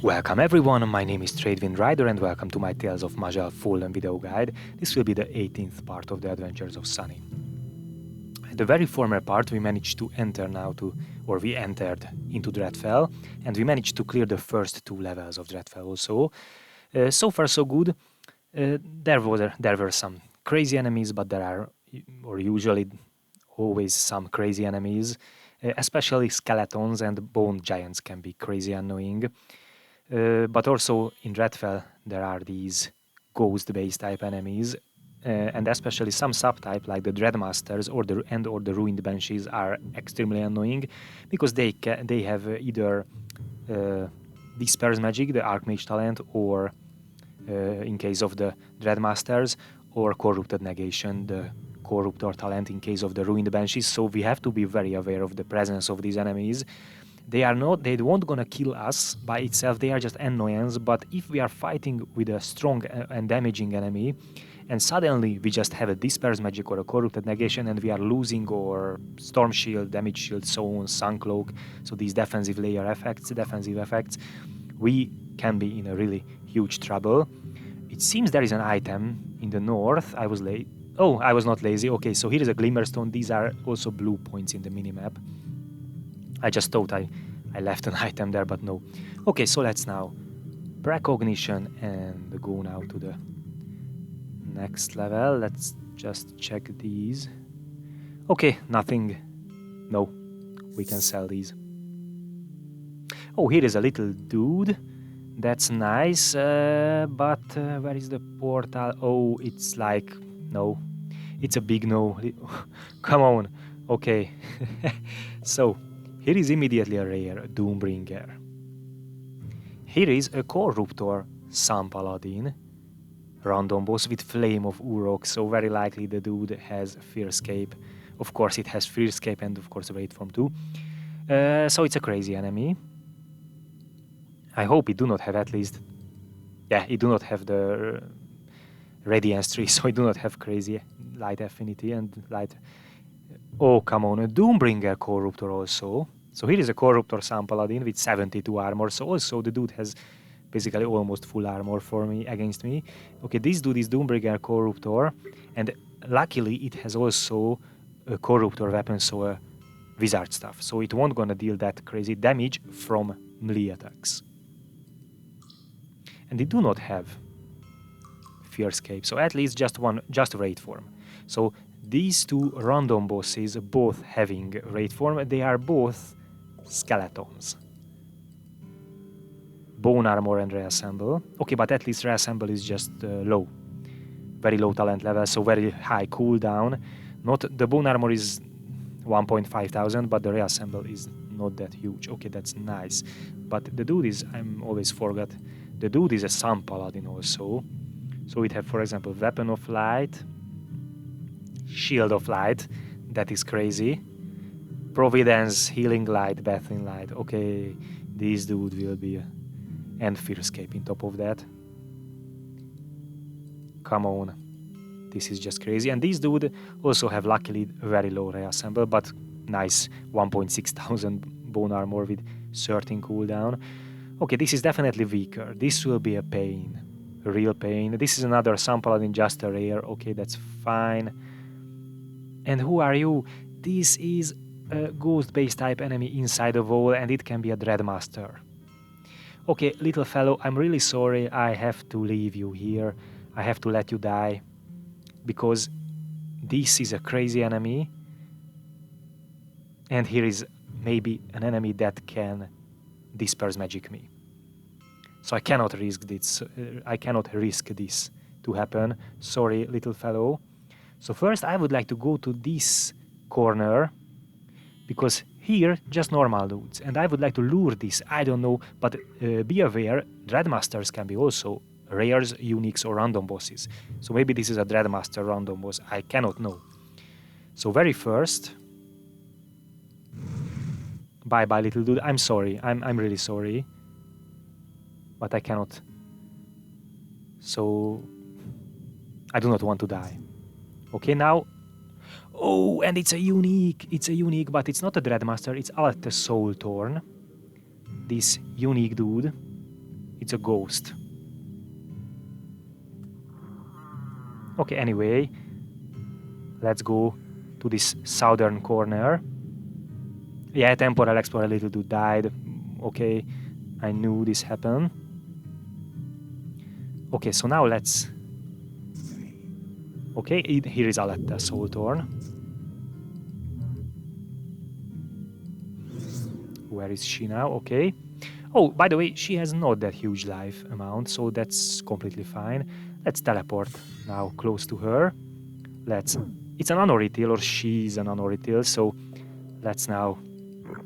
Welcome everyone, my name is Tradewind Rider and welcome to my Tales of Maj'Eyal Fallen video guide. This will be the 18th part of the Adventures of Sunny. At the very former part we managed to enter we entered into Dreadfell and we managed to clear the first 2 levels of Dreadfell also. So far so good. There were some crazy enemies, but there are usually always some crazy enemies. Especially skeletons and bone giants can be crazy annoying. But also in Dreadfell there are these ghost-based type enemies, and especially some subtype like the Dreadmasters or the Ruined Banshees are extremely annoying because they have either Disperse Magic, the Archmage talent, or in case of the Dreadmasters, or Corrupted Negation, the Corruptor talent in case of the Ruined Banshees. So we have to be very aware of the presence of these enemies. They won't gonna kill us by itself, they are just annoyance, but if we are fighting with a strong and damaging enemy, and suddenly we just have a Disperse Magic or a Corrupted Negation and we are losing our Storm Shield, Damage Shield, so on, Sun Cloak, so these defensive effects, we can be in a really huge trouble. It seems there is an item in the north. I was not lazy. Okay, so here is a Glimmerstone. These are also blue points in the minimap. I just thought I left an item there, but no. Okay, so let's now precognition and go now to the next level. Let's just check these. Okay, nothing. No, we can sell these. Oh, here is a little dude. That's nice, but where is the portal? Oh, it's like, no. It's a big no. Come on. Okay. So, here is immediately a rare Doombringer. Here is a Corruptor Sun Paladin, random boss with Flame of Urok, so very likely the dude has Fearscape. Of course it has Fearscape and of course Raid Form too. So it's a crazy enemy. I hope it do not have it do not have the Radiance tree, so it do not have crazy light affinity and light. Oh, come on, a Doombringer Corruptor also. So here is a Corruptor Sun Paladin with 72 armor, so also the dude has basically almost full armor against me. Okay, this dude is Doombringer Corruptor, and luckily it has also a Corruptor weapon, so a wizard stuff, so it won't gonna deal that crazy damage from melee attacks. And they do not have Fearscape, so at least just Raid Form. So these 2 random bosses, both having Raid Form, they are both skeletons. Bone Armor and Reassemble. Okay, but at least Reassemble is just low. Very low talent level, so very high cooldown. The Bone Armor is 1,500, but the Reassemble is not that huge. Okay, that's nice. But the dude is, I'm always forgot, the dude is a Sun Paladin also. So we have, for example, Weapon of Light, Shield of Light, that is crazy. Providence, Healing Light, Bathing Light. Okay, this dude will be and Fearscape in top of that. Come on. This is just crazy. And these dude also have luckily very low reassemble, but nice 1,600 bone armor with 13 cooldown. Okay, this is definitely weaker. This will be a pain. A real pain. This is another Sun Paladin, just a rare. Okay, that's fine. And who are you? This is a ghost-based type enemy inside a wall, and it can be a Dreadmaster. Okay, little fellow, I'm really sorry. I have to leave you here. I have to let you die. Because this is a crazy enemy. And here is maybe an enemy that can Disperse Magic me. So I cannot risk this to happen. Sorry, little fellow. So first I would like to go to this corner, because here just normal dudes, and I would like to lure this, I don't know, but be aware, Dreadmasters can be also rares, uniques or random bosses. So maybe this is a Dreadmaster random boss, I cannot know. So very first, bye little dude, I'm sorry, I'm really sorry, but I cannot. So I do not want to die. Okay, now, oh, and it's a unique, but it's not a Dreadmaster, it's Alta Soul Torn. This unique dude. It's a ghost. Okay, anyway, let's go to this southern corner. Yeah, Temporal Explorer Little Dude died. Okay, I knew this happened. Okay, so now let's... Okay, here is Aletta Soulthorn. Where is she now? Okay. Oh, by the way, she has not that huge life amount, so that's completely fine. Let's teleport now close to her. Let's... It's an Anorithil, or she's an Anorithil, so let's now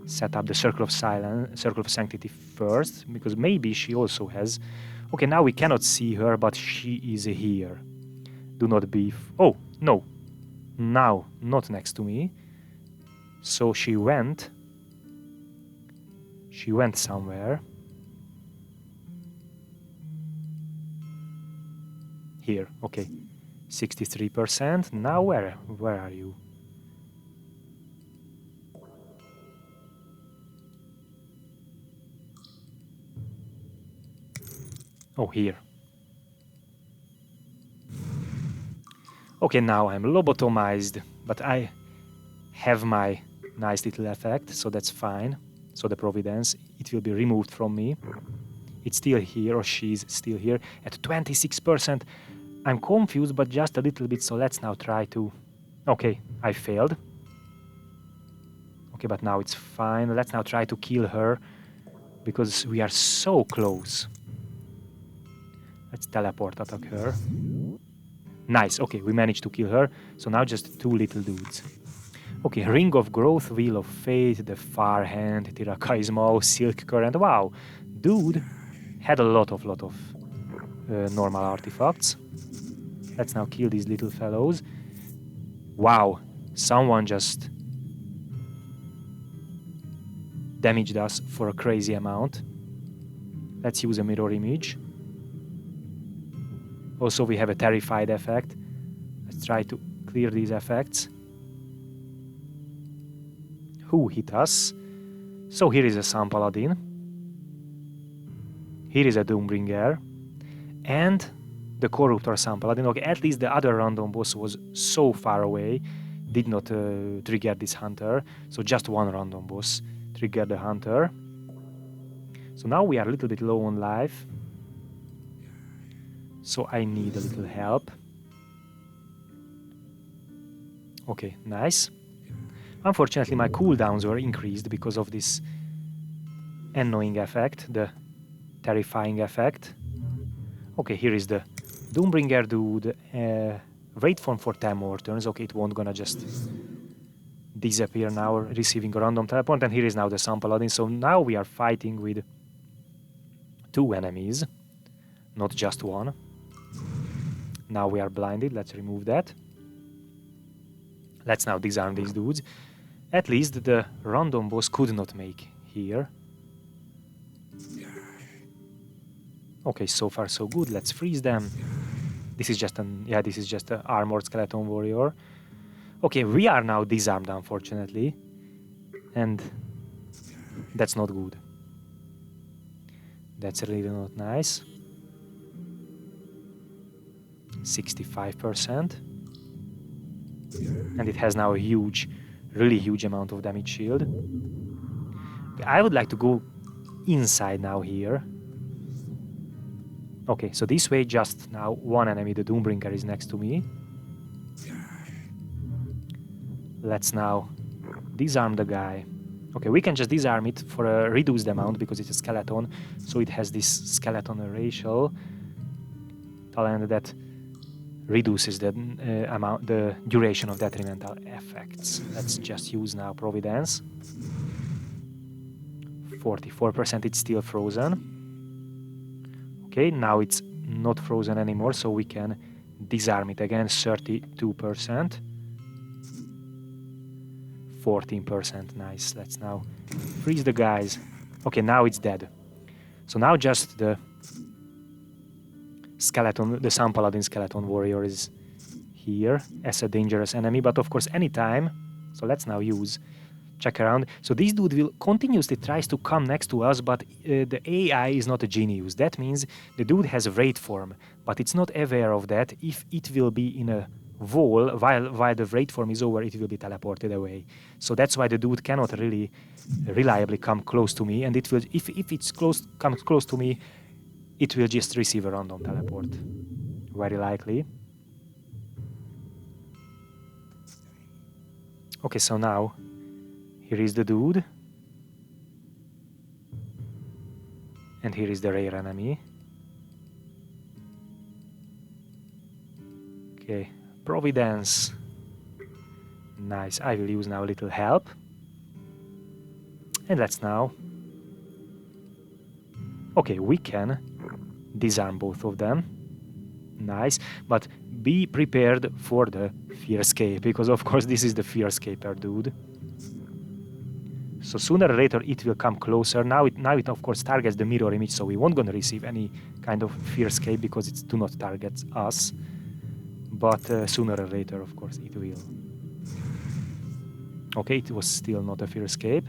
set up the Circle of Silence, Circle of Sanctity first, because maybe she also has... Okay, now we cannot see her, but she is here. Do not be... Oh, no. Now, not next to me. So she went... She went somewhere. Here, okay. 63%. Now where are you? Oh, here. Okay, now I'm lobotomized, but I have my nice little effect, so that's fine. So the Providence, it will be removed from me. It's still here, or she's still here, at 26%. I'm confused, but just a little bit, so let's now try to... Okay, I failed. Okay, but now it's fine. Let's now try to kill her, because we are so close. Let's teleport attack her. Nice, okay, we managed to kill her. So now just two little dudes. Okay, Ring of Growth, Wheel of Fate, the Far Hand, Tirakaismo, Silk Current. Wow, dude had a lot of normal artifacts. Let's now kill these little fellows. Wow, someone just damaged us for a crazy amount. Let's use a mirror image. Also, we have a Terrified effect. Let's try to clear these effects. Who hit us? So here is a Sun Paladin. Here is a Doombringer. And the Corruptor Sun Paladin. Okay, at least the other random boss was so far away, did not trigger this Hunter. So just one random boss triggered the Hunter. So now we are a little bit low on life. So I need a little help. Okay, nice. Unfortunately, my cooldowns were increased because of this annoying effect, the terrifying effect. Okay, here is the Doombringer dude. Wait for 10 more turns. Okay, it won't gonna just disappear now, receiving a random teleport. And here is now the Sun Paladin. So now we are fighting with two enemies, not just one. Now we are blinded. Let's remove that. Let's now disarm these dudes. At least the random boss could not make here. Okay, so far so good. Let's freeze them. This is just an armored skeleton warrior. Okay, we are now disarmed, unfortunately, and that's not good. That's really not nice. 65%. And it has now a huge, really huge amount of damage shield. Okay, I would like to go inside now here. Okay, so this way just now one enemy, the Doombringer, is next to me. Let's now disarm the guy. Okay, we can just disarm it for a reduced amount because it's a skeleton, so it has this skeleton racial talent that reduces the the duration of detrimental effects. Let's just use now Providence. 44%, it's still frozen. Okay, now it's not frozen anymore, so we can disarm it again. 32%. 14%, nice. Let's now freeze the guys. Okay, now it's dead. So now just the skeleton, the Sun Paladin skeleton warrior is here as a dangerous enemy, but of course anytime. So let's now use check around. So this dude will continuously tries to come next to us, but the AI is not a genius. That means the dude has a raid form, but it's not aware of that. If it will be in a wall while the raid form is over, it will be teleported away. So that's why the dude cannot really reliably come close to me, and it will, if it's comes close to me, it will just receive a random teleport. Very likely. Okay, so now here is the dude, and here is the rare enemy. Okay, Providence. Nice. I will use now a little help. And let's now... Okay, we can disarm both of them. Nice. But be prepared for the Fearscape, because of course this is the Fearscaper dude. So sooner or later it will come closer. Now it of course targets the mirror image, so we won't gonna receive any kind of Fearscape because it do not target us. But sooner or later, of course, it will. Okay, it was still not a Fearscape.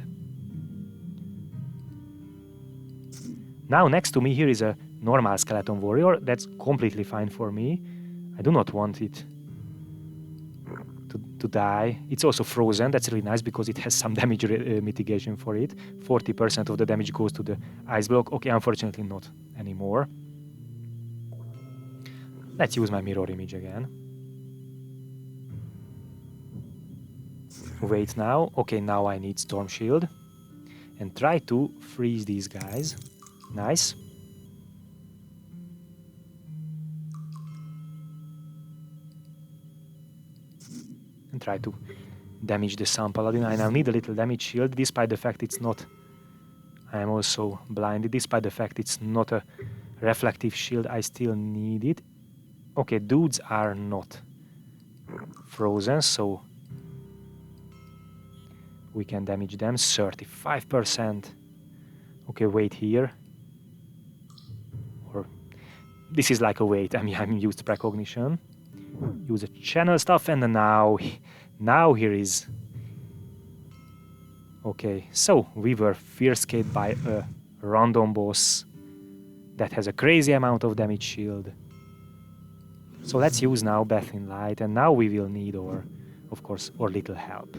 Now next to me here is a normal skeleton warrior. That's completely fine for me. I do not want it to die. It's also frozen. That's really nice because it has some damage mitigation for it. 40% of the damage goes to the ice block. Okay, unfortunately not anymore. Let's use my mirror image again. Wait now. Okay, now I need Storm Shield. And try to freeze these guys. Nice. And try to damage the Sun Paladin. I now need a little damage shield, despite the fact it's not... I am also blinded. Despite the fact it's not a reflective shield, I still need it. Okay, dudes are not frozen, so we can damage them. 35%. Okay, wait here. Or this is like a wait. I mean, I'm used precognition. Use a channel stuff, and now here is... Okay, so we were Fearscaped by a random boss that has a crazy amount of damage shield. So let's use now Bathing Light, and now we will need of course, our little help.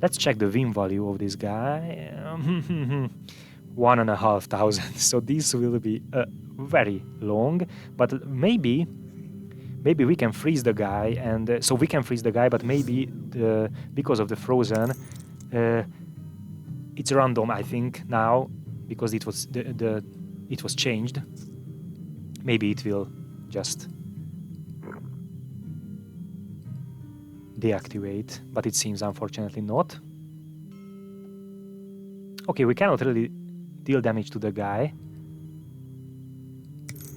Let's check the win value of this guy. 1,500. So this will be very long, but maybe we can freeze the guy, and so we can freeze the guy, but maybe because of the frozen, it's random. I think now because it was it was changed. Maybe it will just deactivate, but it seems unfortunately not. Okay, we cannot really deal damage to the guy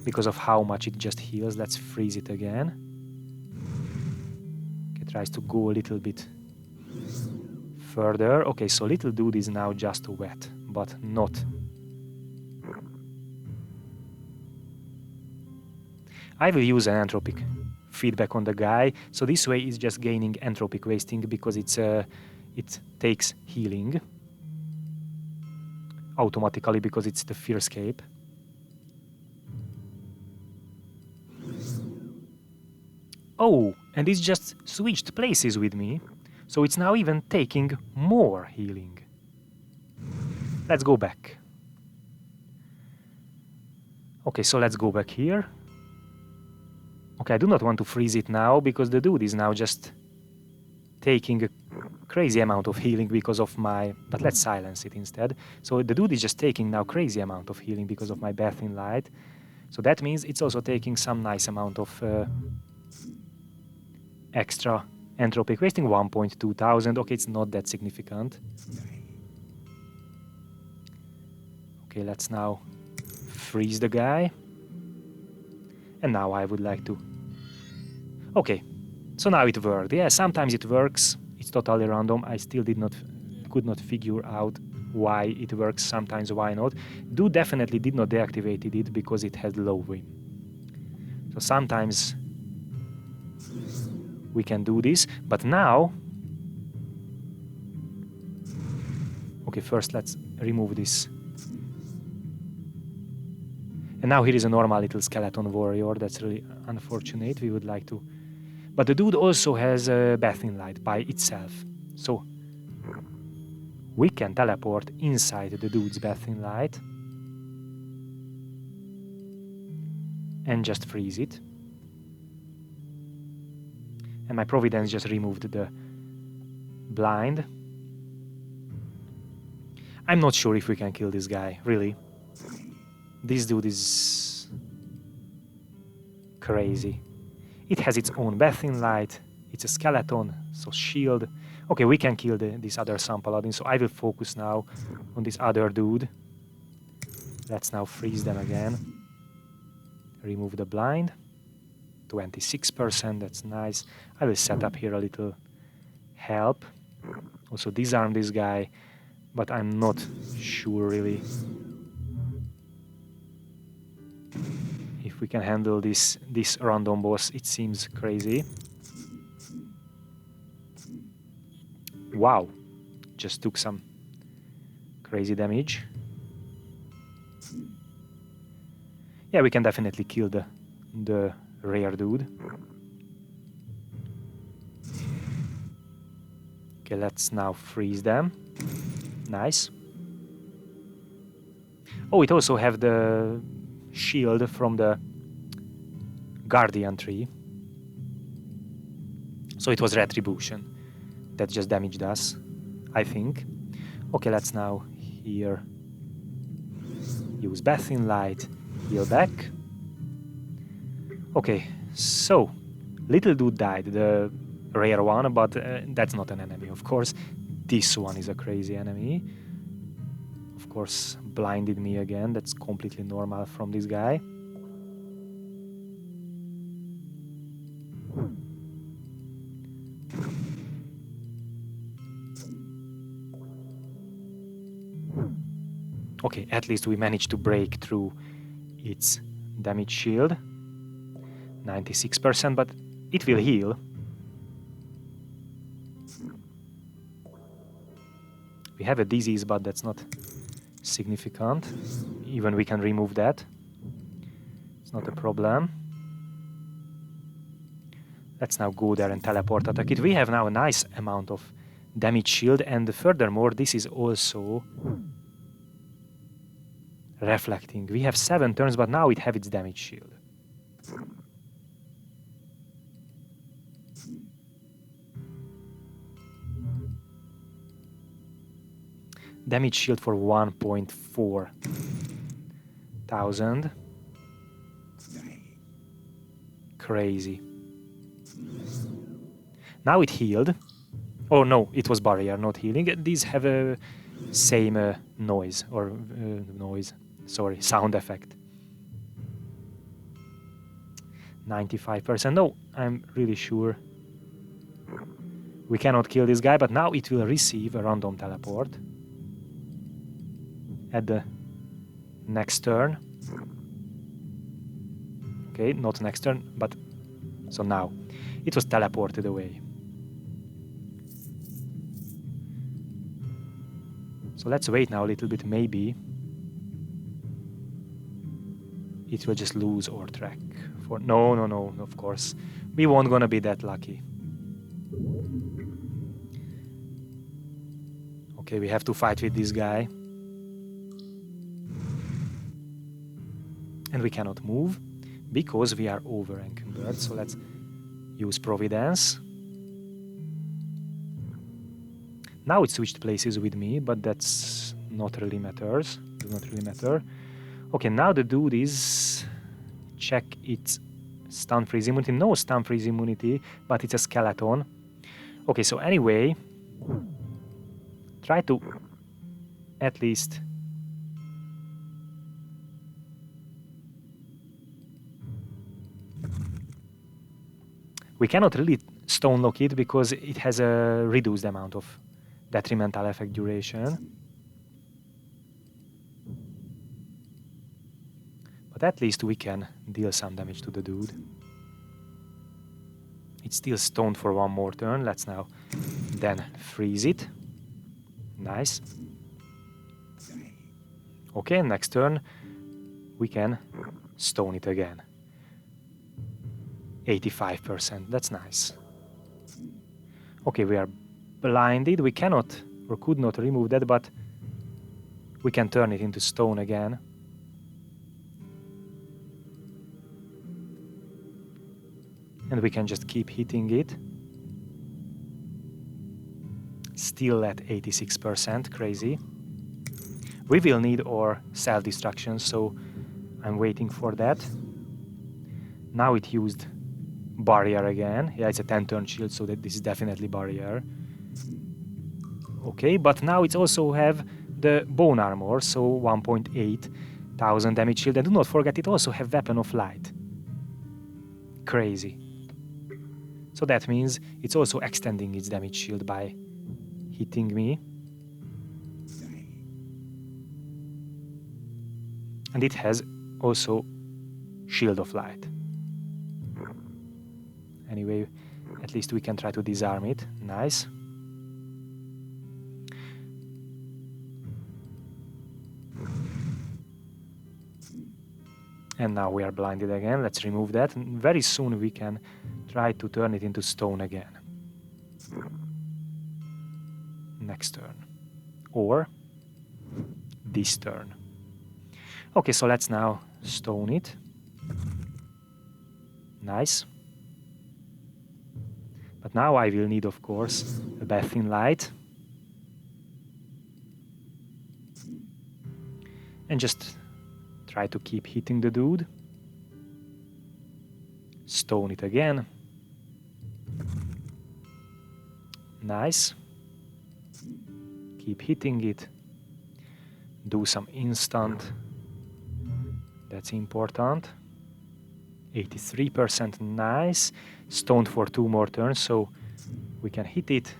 because of how much it just heals. Let's freeze it again. Okay, tries to go a little bit further. Okay, so little dude is now just wet, but not. I will use an entropic feedback on the guy, so this way it's just gaining entropic wasting because it takes healing automatically because it's the Fearscape. Oh, and it's just switched places with me, so it's now even taking more healing. Let's go back. Okay, so let's go back here. Okay, I do not want to freeze it now because the dude is now just taking a crazy amount of healing because of my... But let's silence it instead. So the dude is just taking now crazy amount of healing because of my Bathing Light. So that means it's also taking some nice amount of extra entropic wasting, 1,200. Okay, it's not that significant. Okay, let's now freeze the guy. And now I would like to... Okay, so now it worked. Yeah, sometimes it works. It's totally random. I still could not figure out why it works, sometimes why not. Dude definitely did not deactivate it because it had low win. So sometimes we can do this, but now Okay, first let's remove this. And now here is a normal little skeleton warrior. That's really unfortunate. We would like to... But the dude also has a bathing light by itself. So we can teleport inside the dude's bathing light and just freeze it. And my Providence just removed the blind. I'm not sure if we can kill this guy, really. This dude is crazy. It has its own bathing light. It's a skeleton, so shield. Okay, we can kill this other Sun Paladin, so I will focus now on this other dude. Let's now freeze them again. Remove the blind. 26%, that's nice. I will set up here a little help. Also disarm this guy, but I'm not sure really if we can handle this random boss. It seems crazy. Wow, just took some crazy damage. Yeah, we can definitely kill the rare dude. Okay, let's now freeze them. Nice. Oh, it also have the shield from the Guardian tree. So it was retribution that just damaged us, I think. Okay, let's now here use bathing light, heal back. Okay, so little dude died, the rare one, but that's not an enemy, of course. This one is a crazy enemy. Of course, blinded me again. That's completely normal from this guy. Okay, at least we managed to break through its damage shield. 96%, but it will heal. We have a disease, but that's not significant. Even we can remove that. It's not a problem. Let's now go there and teleport attack it. We have now a nice amount of damage shield, and furthermore, this is also reflecting. We have 7 turns, but now it have its damage shield. Damage shield for 1.4 thousand. Crazy. Now it healed. Oh no, it was barrier, not healing. These have a same noise, or sound effect. 95%. No, I'm really sure we cannot kill this guy, but now it will receive a random teleport at the next turn. Okay, not next turn, but so now it was teleported away. So let's wait now a little bit. Maybe it will just lose our track. For no, of course we won't gonna be that lucky. Okay, we have to fight with this guy. And we cannot move because we are over encumbered. So let's use Providence. Now it switched places with me, but that's not really matters. Does not really matter. Okay, now the dude is check its stun freeze immunity. No stun freeze immunity, but it's a skeleton. Okay, so anyway, try to at least we cannot really stone lock it because it has a reduced amount of detrimental effect duration. But at least we can deal some damage to the dude. It's still stoned for one more turn. Let's now then freeze it. Nice. Okay, next turn we can stone it again. 85%, that's nice. Okay, we are blinded. We cannot or could not remove that, but we can turn it into stone again. And we can just keep hitting it. Still at 86%, crazy. We will need our self-destruction, so I'm waiting for that. Now it used barrier again. Yeah, it's a 10-turn shield, so that this is definitely barrier. Okay, but now it's also have the bone armor, so 1,800 damage shield. And do not forget, it also have weapon of light. Crazy. So that means it's also extending its damage shield by hitting me. And it has also shield of light. Anyway, at least we can try to disarm it. Nice. And now we are blinded again. Let's remove that. And very soon we can try to turn it into stone again. Next turn. Or this turn. Okay, so let's now stone it. Nice. But now I will need, of course, a bath in light. And just try to keep hitting the dude. Stone it again. Nice. Keep hitting it. Do some instant. That's important. 83%, nice. Stoned for 2 more turns, so we can hit it.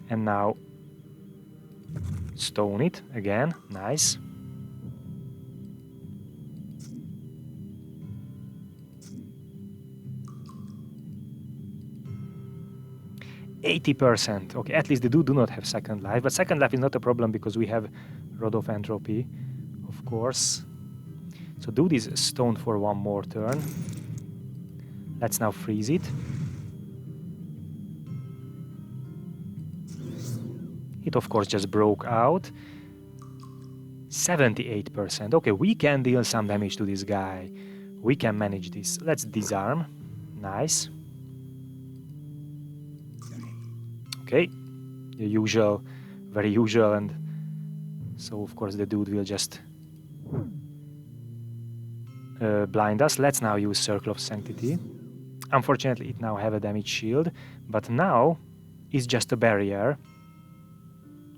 And now stone it again, nice. %. Okay, at least they do not have second life, but second life is not a problem because we have Rod of Entropy, of course. So dude is stoned for 1 more turn. Let's now freeze it. It of course just broke out. 78%. Okay, we can deal some damage to this guy. We can manage this. Let's disarm. Nice. Okay, the usual, very usual, and so of course the dude will just blind us. Let's now use Circle of Sanctity. Unfortunately, it now have a damage shield, but now it's just a barrier.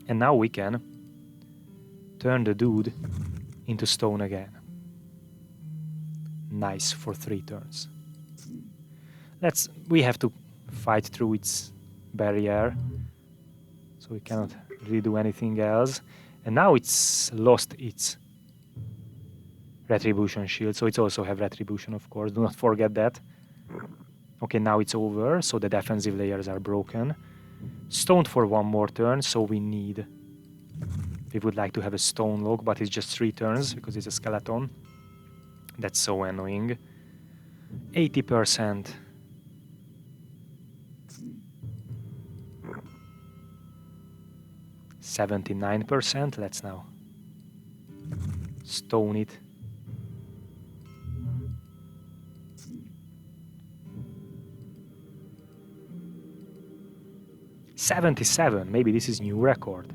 And now we can turn the dude into stone again. Nice, for 3 turns. We have to fight through its barrier, so we cannot really do anything else. And now it's lost its Retribution shield, so it's also have Retribution, of course, do not forget that. Okay, now it's over, so the defensive layers are broken. Stoned for 1 more turn, so we would like to have a stone log, but it's just 3 turns because it's a skeleton. That's so annoying. 80%. %. Let's now stone it. $77. Maybe this is new record.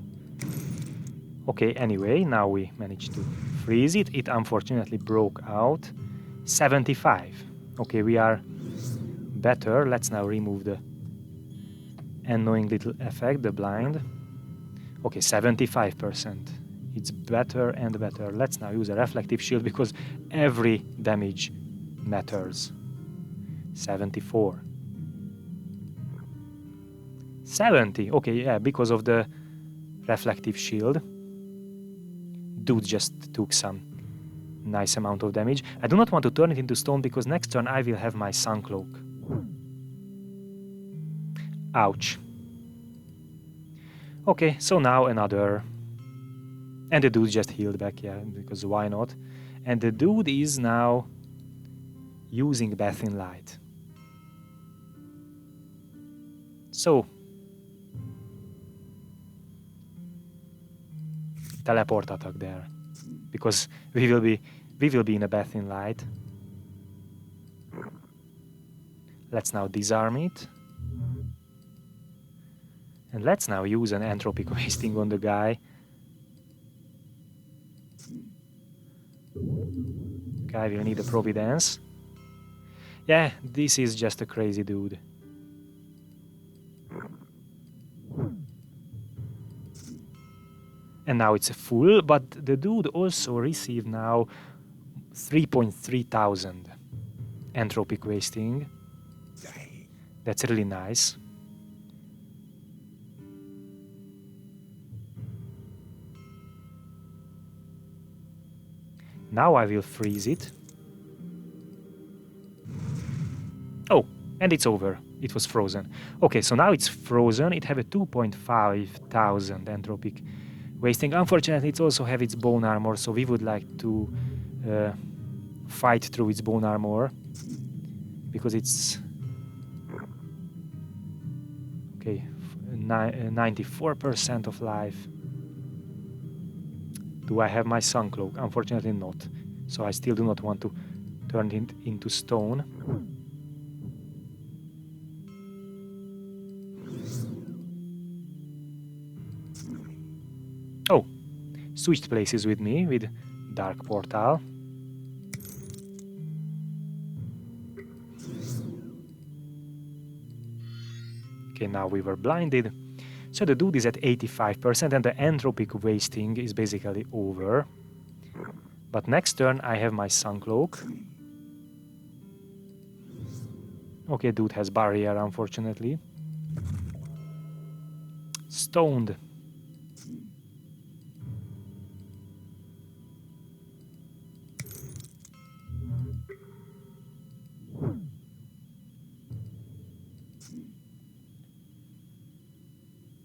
Okay, anyway, now we managed to freeze it. It unfortunately broke out. 75. Okay, we are better. Let's now remove the annoying little effect, the blind. Okay, 75%. It's better and better. Let's now use a reflective shield because every damage matters. 74. 70. Okay, yeah, because of the reflective shield. Dude just took some nice amount of damage. I do not want to turn it into stone because next turn I will have my Sun Cloak. Ouch. Okay, so now another And the dude just healed back, yeah, because why not? And the dude is now using Bath in Light. So, teleport attack there, because we will be in a Bath in Light. Let's now disarm it. And let's now use an entropic wasting on the guy. Guy will need a Providence. Yeah, this is just a crazy dude. And now it's a full, but the dude also received now 3,300 entropic wasting. That's really nice. Now I will freeze it. Oh, and it's over. It was frozen. Okay, so now it's frozen. It have a 2,500 entropic wasting. Unfortunately, it also have its bone armor, so we would like to fight through its bone armor, because it's okay. 94% of life. Do I have my sun cloak? Unfortunately not. So I still do not want to turn it into stone. Oh, switched places with me with Dark Portal. Okay, now we were blinded. So the dude is at 85% and the entropic wasting is basically over. But next turn I have my sun cloak. Okay, dude has barrier, unfortunately. Stoned.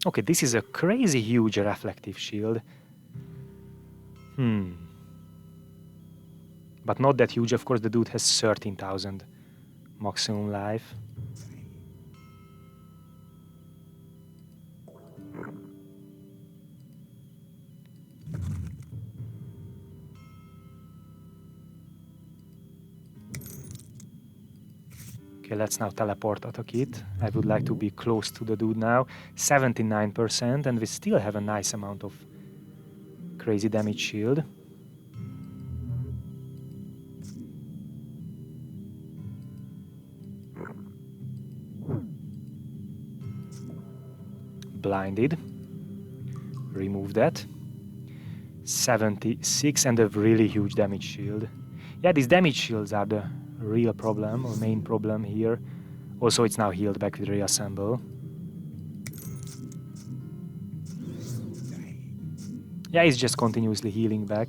Okay, this is a crazy huge reflective shield. But not that huge, of course. The dude has 13,000 maximum life. Okay, let's now teleport attack it. I would like to be close to the dude now. 79%, and we still have a nice amount of crazy damage shield. Blinded. Remove that. 76 and a really huge damage shield. Yeah, these damage shields are the real problem, or main problem here. Also, it's now healed back with Reassemble. Yeah, it's just continuously healing back.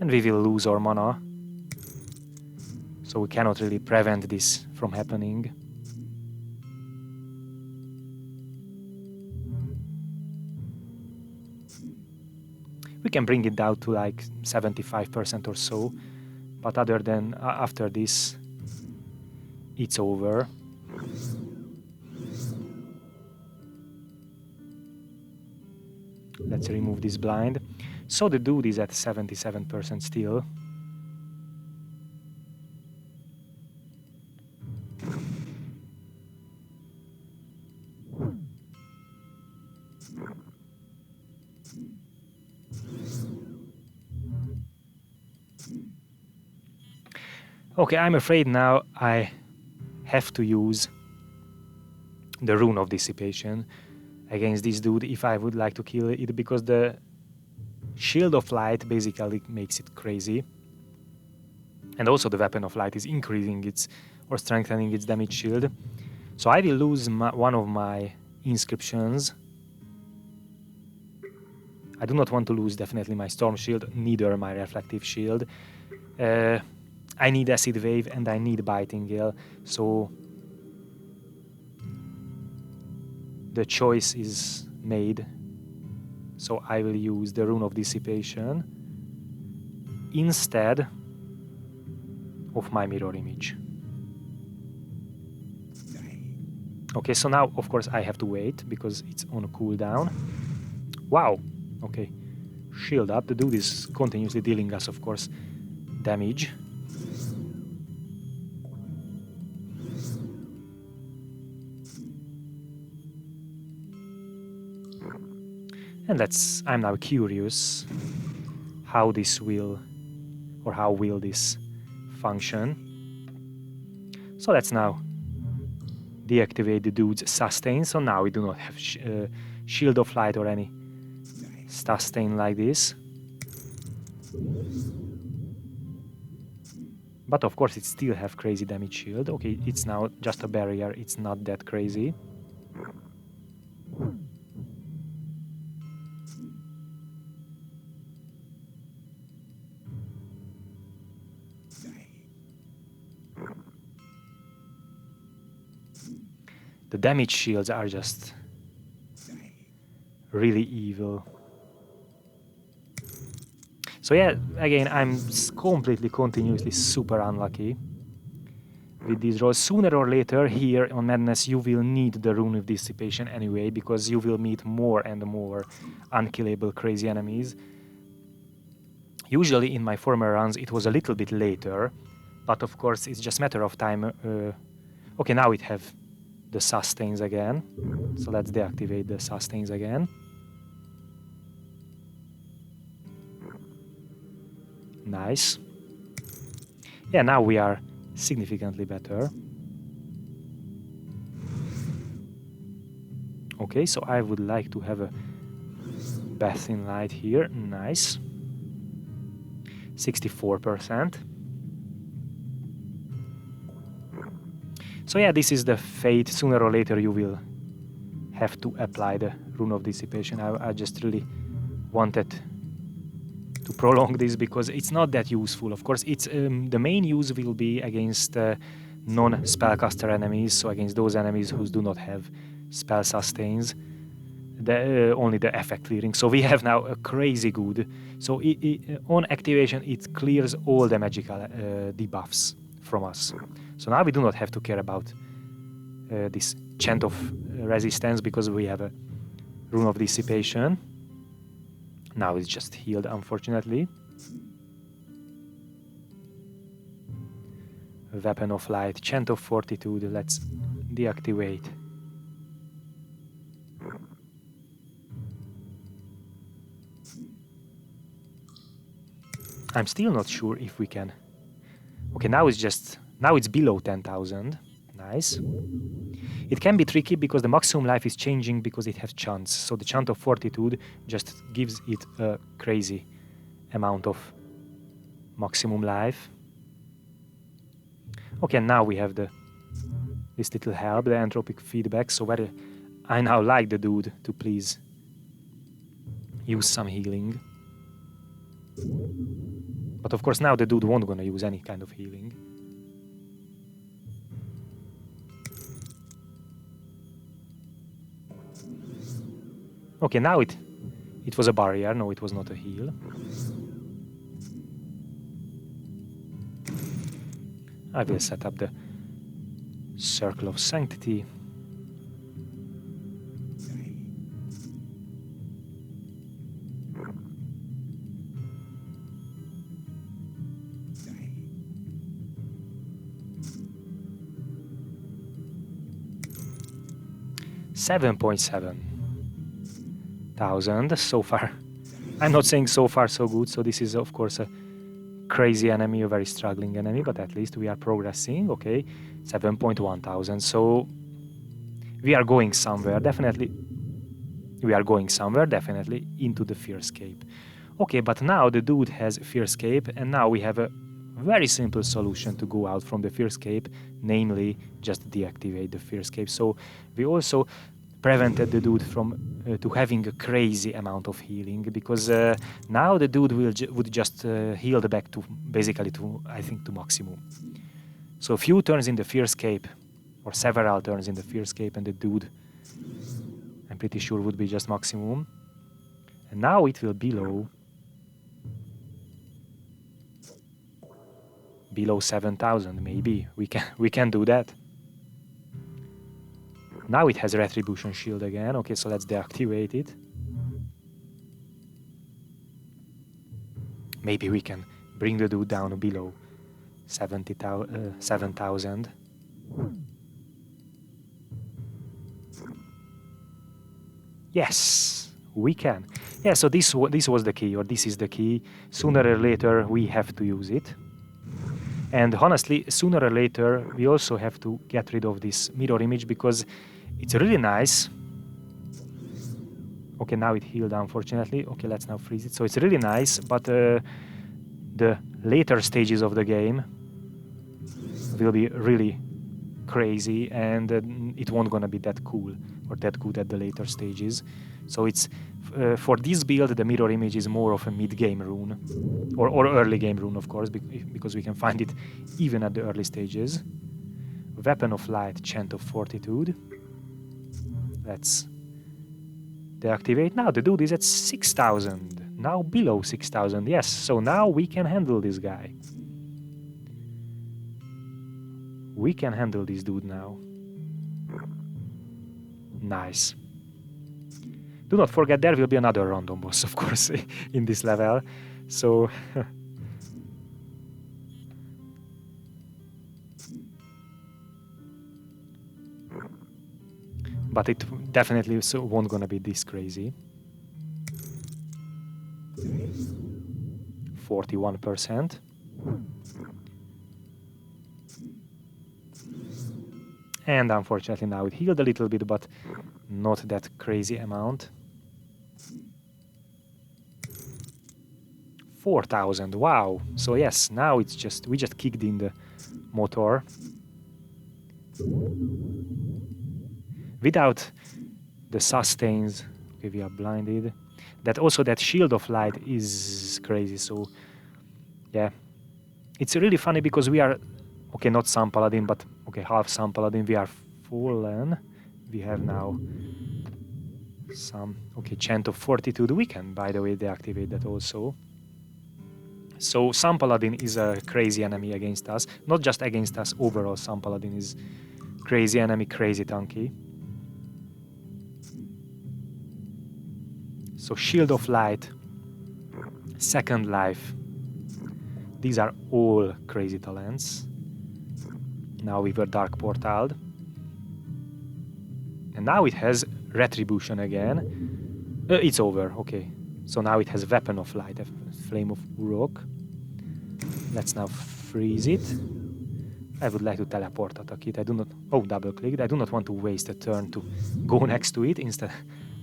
And we will lose our mana. So we cannot really prevent this from happening. We can bring it down to like 75% or so, but other than after this, it's over. Let's remove this blind. So the dude is at 77% still. Okay, I'm afraid now I have to use the Rune of Dissipation against this dude if I would like to kill it, because the Shield of Light basically makes it crazy. And also the Weapon of Light is increasing its, or strengthening its damage shield. So I will lose one of my inscriptions. I do not want to lose definitely my Storm Shield, neither my Reflective Shield. I need Acid Wave and I need Biting Gale, so the choice is made. So I will use the Rune of Dissipation instead of my mirror image. Okay, so now of course I have to wait because it's on a cooldown. Wow, okay. Shield up. The dude is continuously dealing us, of course, damage. And I'm now curious how this will, or how will this function. So let's now deactivate the dude's sustain. So now we do not have Shield of Light or any sustain like this. But of course it still have crazy damage shield. Okay, it's now just a barrier, it's not that crazy. The damage shields are just really evil. So yeah, again, I'm completely, continuously super unlucky with these rolls. Sooner or later, here on Madness, you will need the Rune of Dissipation anyway, because you will meet more and more unkillable crazy enemies. Usually in my former runs, it was a little bit later, but of course, it's just a matter of time. Okay, now it have the sustains again. So let's deactivate the sustains again. Nice. Yeah, now we are significantly better. Okay, so I would like to have a Bath in Light here. Nice. 64%. So yeah, this is the fate. Sooner or later you will have to apply the Rune of Dissipation. I just really wanted to prolong this because it's not that useful. Of course, it's the main use will be against non-spellcaster enemies, so against those enemies who do not have spell sustains, only the effect clearing. So we have now a crazy good. So on activation, it clears all the magical debuffs from us. So now we do not have to care about this Chant of Resistance because we have a Rune of Dissipation. Now it's just healed, unfortunately. Weapon of Light, Chant of Fortitude, let's deactivate. I'm still not sure if we can... Okay, now it's below 10,000. Nice. It can be tricky because the maximum life is changing because it has chants. So the Chant of Fortitude just gives it a crazy amount of maximum life. Okay, now we have this little help, the entropic feedback. So whether I now like the dude to please use some healing. But of course now the dude won't gonna use any kind of healing. Okay, now it was a barrier. No, it was not a heal. I will set up the Circle of Sanctity. $7,700 so far. I'm not saying so far so good, so this is of course a crazy enemy, a very struggling enemy, but at least we are progressing. Okay, 7,100. So we are going somewhere, definitely. We are going somewhere, definitely, into the Fearscape. Okay, but now the dude has Fearscape, and now we have a very simple solution to go out from the Fearscape, namely just deactivate the Fearscape. So we also prevented the dude from to having a crazy amount of healing, because now the dude would just heal back to basically to, I think, to maximum. So a few turns in the Fearscape, or several turns in the Fearscape, and the dude I'm pretty sure would be just maximum. And now it will below 7,000 maybe. We can do that. Now it has Retribution Shield again. Okay, so let's deactivate it. Maybe we can bring the dude down below 7,000. Yes, we can. Yeah, so this was the key, or this is the key. Sooner or later we have to use it. And honestly, sooner or later we also have to get rid of this mirror image because it's really nice. Okay, now it healed, unfortunately. Okay, let's now freeze it. So it's really nice, but the later stages of the game will be really crazy, and it won't gonna be that cool or that good at the later stages. So it's for this build, the mirror image is more of a mid-game rune, or early game rune, of course, because we can find it even at the early stages. Weapon of Light, Chant of Fortitude. Let's deactivate. Now the dude is at 6,000. Now below 6,000. Yes, so now we can handle this guy. We can handle this dude now. Nice. Do not forget there will be another random boss, of course, in this level. So but it definitely won't gonna be this crazy. 41%. And unfortunately now it healed a little bit, but not that crazy amount. 4,000, wow. So yes, now it's just, we just kicked in the motor. Without the sustains, okay, we are blinded. That Shield of Light is crazy, so yeah. It's really funny because we are, okay, not some Paladin, but okay, half some Paladin, we are fallen. We have now some, okay, Chant of Fortitude. We can, by the way, deactivate that also. So some Paladin is a crazy enemy against us. Not just against us, overall some Paladin is crazy enemy, crazy tanky. So Shield of Light, Second Life. These are all crazy talents. Now we were Dark Portaled. And now it has Retribution again. It's over, okay. So now it has Weapon of Light, Flame of Uruk. Let's now freeze it. I would like to teleport attack it. I do not... Oh, double clicked. I do not want to waste a turn to go next to it. Instead,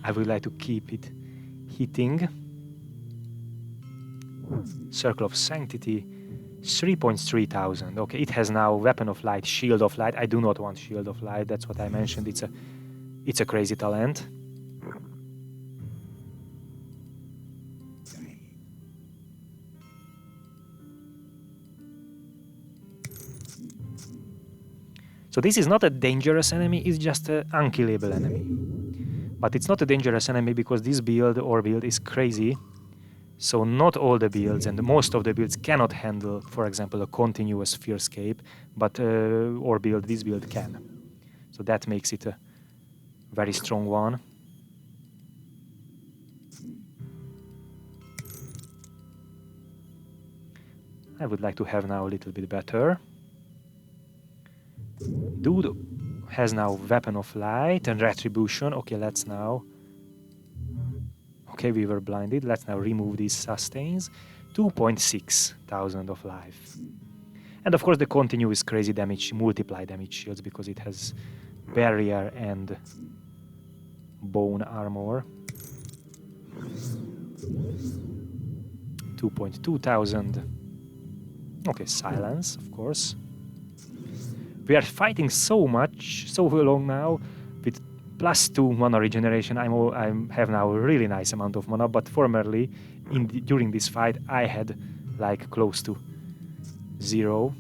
I would like to keep it hitting. Circle of Sanctity, 3,300. Okay, it has now Weapon of Light, Shield of Light. I do not want Shield of Light. That's what I mentioned. It's a crazy talent. So this is not a dangerous enemy, it's just an unkillable enemy. But it's not a dangerous enemy because this build is crazy. So not all the builds and most of the builds cannot handle, for example, a continuous Fearscape, but this build can. So that makes it a very strong one. I would like to have now a little bit better. Dude has now Weapon of Light and Retribution. Okay, let's now... Okay, we were blinded. Let's now remove these sustains. 2,600 of life. And of course the continuous crazy damage, multiply damage shields because it has barrier and bone armor. 2,200. Okay, silence, of course. We are fighting so much, so long now, with +2 mana regeneration. I have now a really nice amount of mana, but formerly, during this fight, I had like close to 0.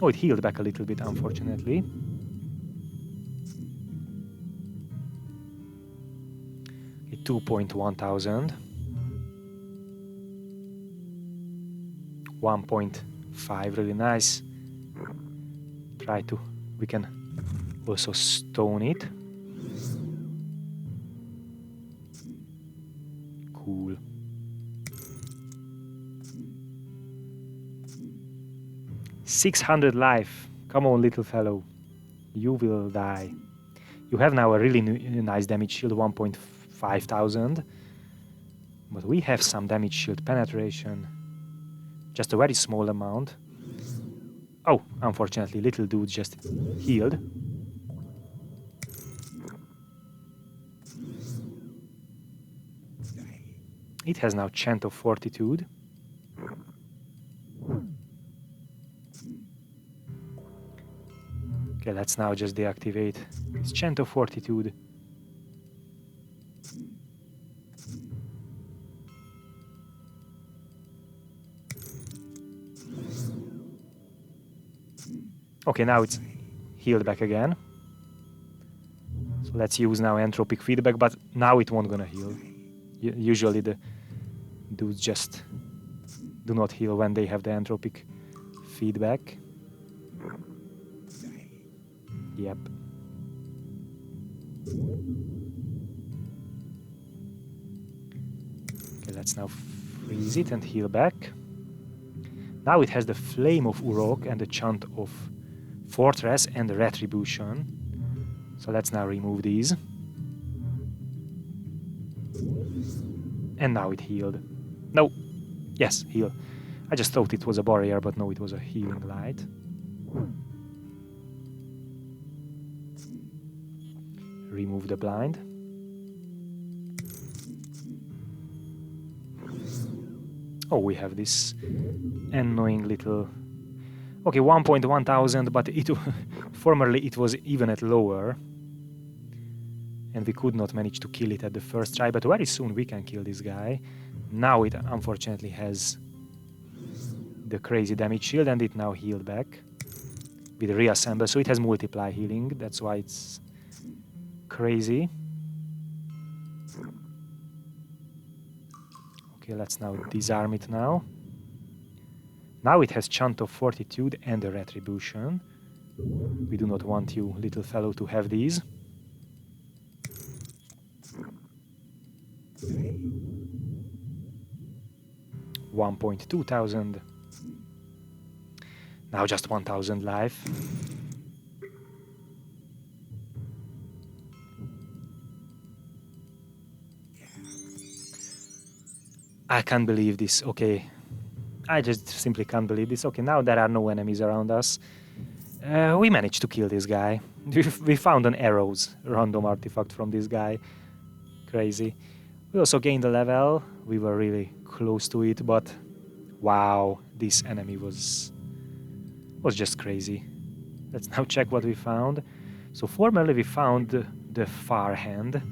Oh, it healed back a little bit, unfortunately. 2.1 thousand. 1.5, really nice. We can also stone it. Cool. $600 life. Come on, little fellow. You will die. You have now a really nice damage shield, 1.5 thousand. But we have some damage shield penetration. Just a very small amount. Oh, unfortunately, little dude just healed. It has now Chant of Fortitude. Okay, let's now just deactivate this Chant of Fortitude. Okay, now it's healed back again. So let's use now entropic feedback, but now it won't gonna heal. Usually the dudes just do not heal when they have the entropic feedback. Yep. Okay, let's now freeze it and heal back. Now it has the Flame of Uruk and the Chant of Fortress and the Retribution. So let's now remove these. And now it healed. No. Yes, heal. I just thought it was a barrier, but no, it was a healing light. Remove the blind. Oh, we have this annoying little... Okay, 1.1 thousand, but formerly it was even at lower. And we could not manage to kill it at the first try, but very soon we can kill this guy. Now it unfortunately has the crazy damage shield, and it now healed back with reassemble, so it has multiply healing, that's why it's crazy. Okay, let's now disarm it now. Now it has Chant of Fortitude and a Retribution. We do not want you, little fellow, to have these. $1.2 thousand. Now just 1,000 life. I can't believe this. Okay, I just simply can't believe this. Okay, now there are no enemies around us. We managed to kill this guy. We found an arrows random artifact from this guy. Crazy. We also gained a level. We were really close to it, but wow, this enemy was just crazy. Let's now check what we found. So formerly we found the Far Hand.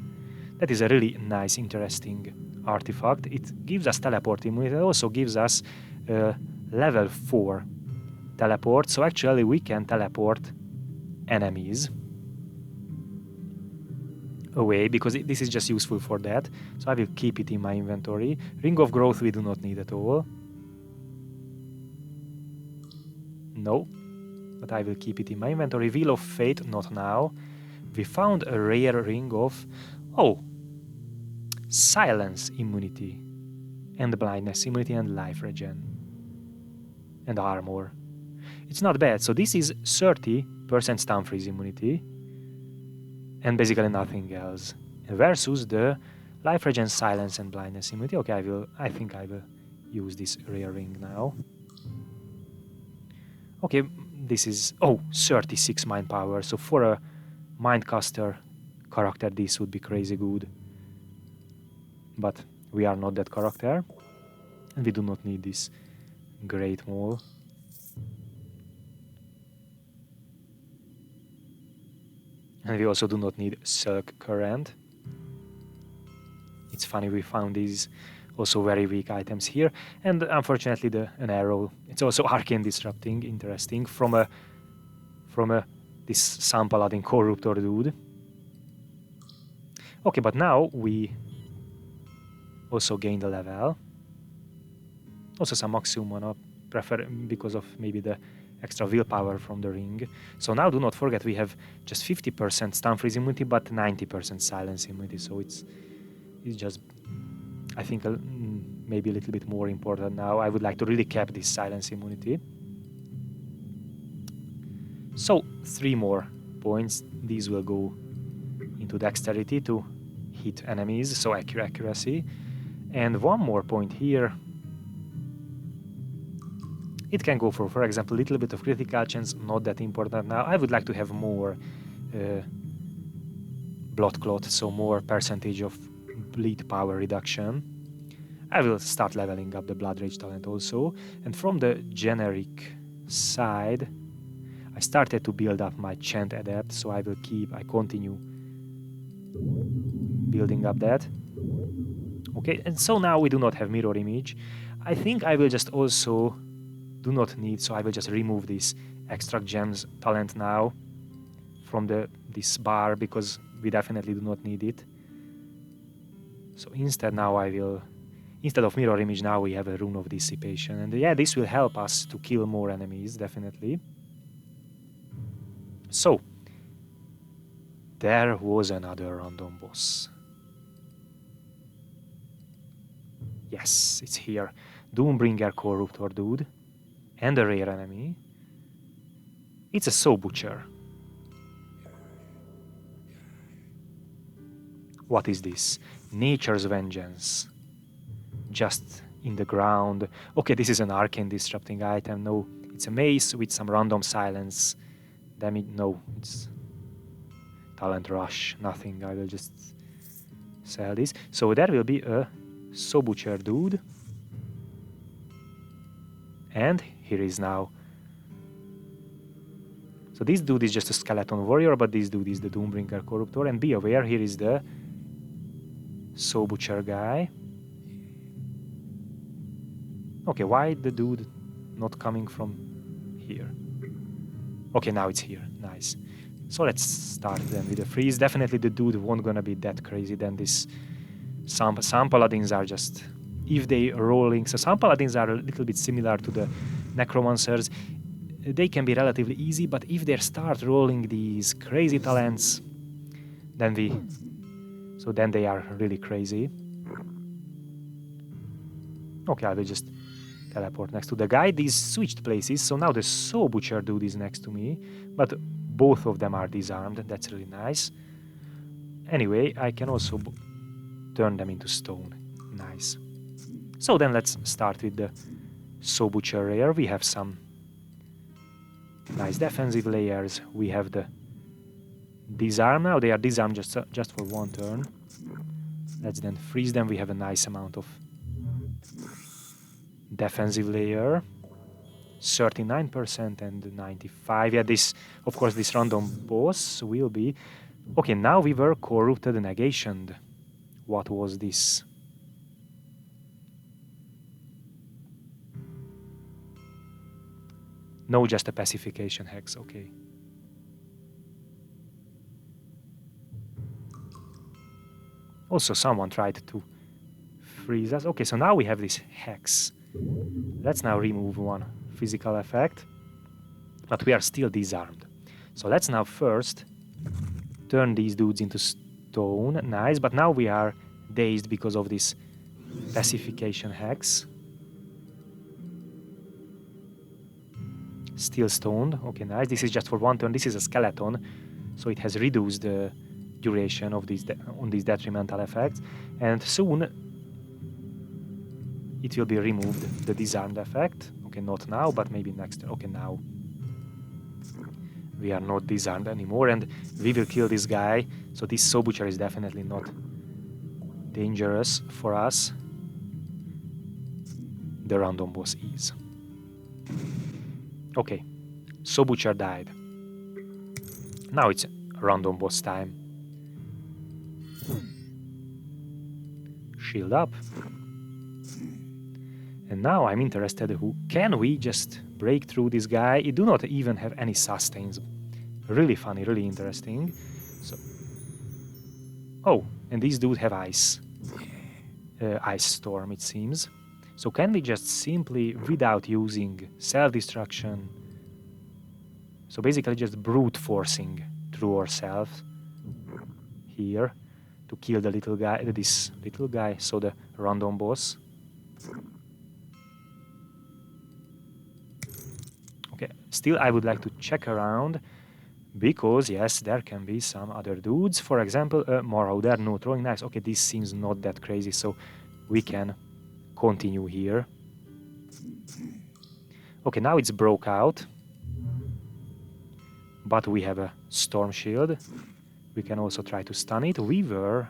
That is a really nice, interesting artifact. It gives us teleport immunity. It also gives us level 4 teleport. So actually we can teleport enemies away, because this is just useful for that. So I will keep it in my inventory. Ring of Growth we do not need at all. No, but I will keep it in my inventory. Wheel of Fate, not now. We found a rare ring of... Oh! Silence immunity. And blindness immunity and life regen. And armor. It's not bad. So this is 30% stun freeze immunity. And basically nothing else. Versus the life regen, silence and blindness immunity. Okay, I think I will use this rare ring now. Okay, this is... Oh, 36 mind power. So for a mindcaster character, this would be crazy good. But we are not that character. And we do not need this Great Maul. And we also do not need Silk Current. It's funny, we found these also very weak items here. And unfortunately an arrow. It's also arcane disrupting, interesting, from this Sun Paladin Corruptor dude. Okay, but now we Also gain the level. Also some maximum mana, because of maybe the extra willpower from the ring. So now do not forget we have just 50% stun freeze immunity, but 90% silence immunity. So it's just, I think, maybe a little bit more important now. I would like to really cap this silence immunity. So 3 more points. These will go into dexterity to hit enemies, so accuracy. And 1 more point here. It can go for example, a little bit of critical chance, not that important now. I would like to have more blood clot, so more percentage of bleed power reduction. I will start leveling up the Blood Rage talent also. And from the generic side, I started to build up my Chant Adept, so I continue building up that. Okay, and so now we do not have mirror image. I think I will just also do not need, so I will just remove this Extract Gems talent now from this bar, because we definitely do not need it. So instead now instead of mirror image, now we have a Rune of Dissipation, and yeah, this will help us to kill more enemies, definitely. So there was another random boss. Yes, it's here. Doombringer Corruptor dude. And a rare enemy. It's a Soul Butcher. What is this? Nature's Vengeance. Just in the ground. Okay, this is an arcane disrupting item. No, it's a mace with some random silence damage. No, it's talent rush. Nothing. I will just sell this. So there will be a Soul Butcher dude. And here is now. So this dude is just a skeleton warrior, but this dude is the Doombringer Corruptor. And be aware, here is the Soul Butcher guy. Okay, why the dude not coming from here? Okay, now it's here. Nice. So let's start then with the freeze. Definitely the dude won't gonna be that crazy than this. Some paladins are just, if they rolling, so some paladins are a little bit similar to the necromancers. They can be relatively easy, but if they start rolling these crazy talents, then they are really crazy. Okay, I will just teleport next to the guy. These switched places, so now the Soul Butcher dude is next to me, but both of them are disarmed. That's really nice. Anyway, I can also turn them into stone. Nice. So then let's start with the Soul Butcher rare. We have some nice defensive layers. We have the disarm now. They are disarmed just for 1 turn. Let's then freeze them. We have a nice amount of defensive layer. 39% and 95%. Yeah, of course, this random boss will be... Okay, now we were corrupted and negationed. What was this? No, just a pacification hex, okay. Also, someone tried to freeze us. Okay, so now we have this hex. Let's now remove 1 physical effect, but we are still disarmed. So let's now first turn these dudes into stone. Nice, but now we are dazed because of this pacification hex. Still stoned. Okay, nice. This is just for 1 turn. This is a skeleton, so it has reduced the duration of these detrimental effects, and soon it will be removed, the disarmed effect. Okay, not now, but maybe next turn. Okay, now we are not disarmed anymore, and we will kill this guy. So this Soul Butcher is definitely not dangerous for us. The random boss is. Okay, Soul Butcher died. Now it's random boss time. Shield up. And now I'm interested, can we just break through this guy? It do not even have any sustains. Really funny, really interesting. So, oh, and these dudes have ice. ice storm, it seems. So can we just simply, without using self-destruction, so basically just brute forcing through ourselves here to kill the little guy, this little guy, so the random boss. Okay, still I would like to check around, because yes, there can be some other dudes. For example, Marauder, no throwing knives. Okay, this seems not that crazy, so we can continue here. Okay, now it's broke out, but we have a storm shield. We can also try to stun it. We were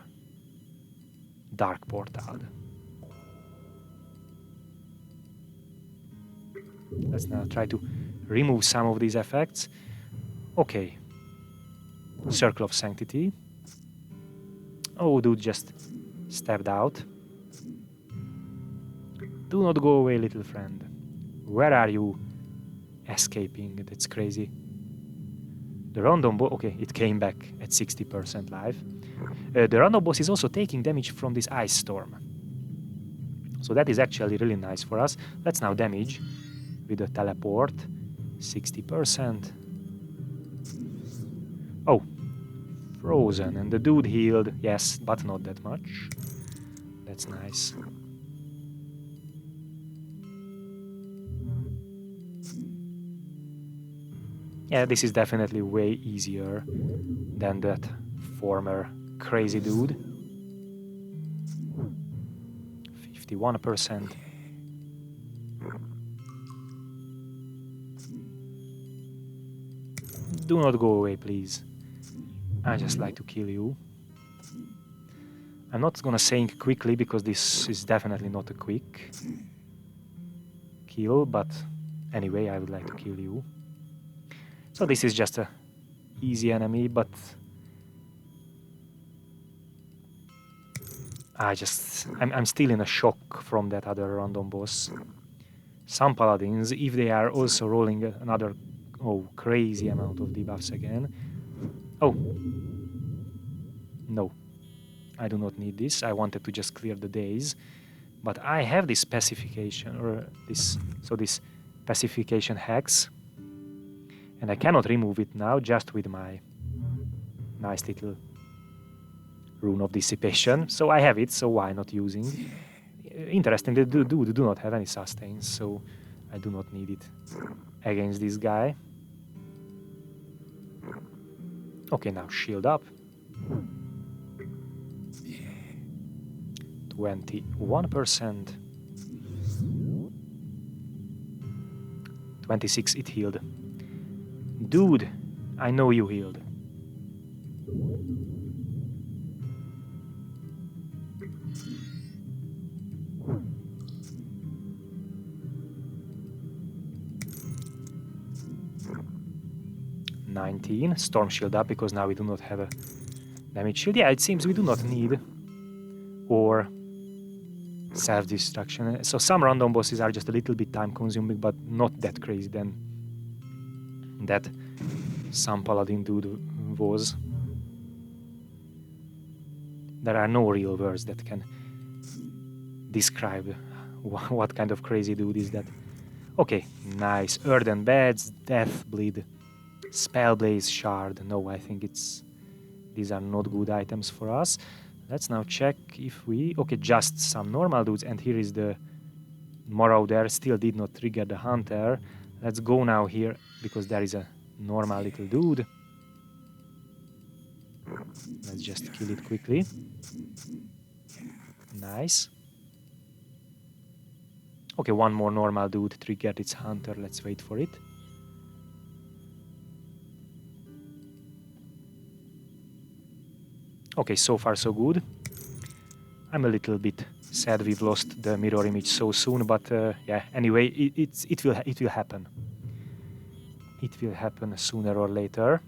dark portaled. Let's now try to remove some of these effects. Okay, Circle of Sanctity. Oh, dude just stepped out. Do not go away, little friend. Where are you escaping? That's crazy. The random boss, okay, it came back at 60% life. The random boss is also taking damage from this ice storm. So that is actually really nice for us. Let's now damage with a teleport. 60%. Oh, frozen, and the dude healed, yes, but not that much. That's nice. Yeah, this is definitely way easier than that former crazy dude. 51%. Do not go away, please. I just like to kill you. I'm not gonna say it quickly, because this is definitely not a quick kill, but anyway, I would like to kill you. So this is just a easy enemy, but I'm still in a shock from that other random boss. Some paladins, if they are also rolling another crazy amount of debuffs again. Oh, no, I do not need this. I wanted to just clear the days, but I have this pacification, or this pacification hex. And I cannot remove it now, just with my nice little rune of dissipation. So I have it, so why not using? Interestingly, the dude do not have any sustains, so I do not need it against this guy. Okay, now shield up. 21%. 26, it healed. Dude, I know you healed. Storm shield up, because now we do not have a damage shield. Yeah, it seems we do not need or self-destruction. So some random bosses are just a little bit time consuming, but not that crazy than that some paladin dude was. There are no real words that can describe what kind of crazy dude is that. Okay, nice. Earthen Beds, Death Bleed, Spellblaze Shard. No, I think these are not good items for us. Let's now check if we... Okay, just some normal dudes, and here is the Marauder. Still did not trigger the Hunter. Let's go now here, because there is a normal little dude. Let's just kill it quickly. Nice. Okay, one more normal dude triggered its Hunter. Let's wait for it. Okay, so far so good. I'm a little bit sad we've lost the mirror image so soon, but yeah, anyway, it will happen. It will happen sooner or later.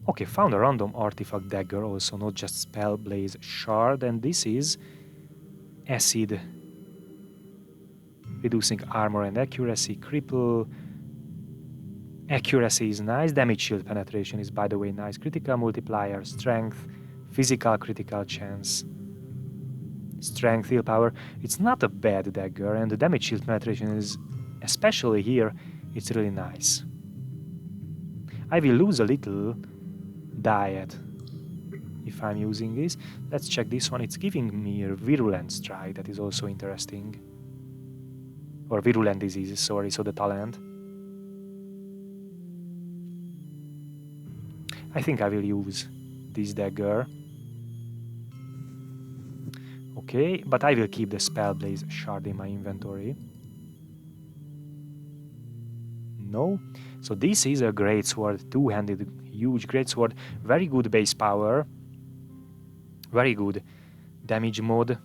Okay, found a random artifact dagger also, not just Spellblaze Shard, and this is acid, reducing armor and accuracy, cripple. Accuracy is nice, damage shield penetration is, by the way, nice, critical multiplier, strength, Physical critical chance. Strength, willpower. It's not a bad dagger, and the damage shield penetration is, especially here, it's really nice. I will lose a little diet if I'm using this. Let's check this one. It's giving me a virulent strike, that is also interesting. Or virulent diseases, sorry, so the talent. I think I will use this dagger. Okay, but I will keep the Spellblaze shard in my inventory. No. So this is a great sword, two-handed, huge great sword, very good base power, very good damage mod.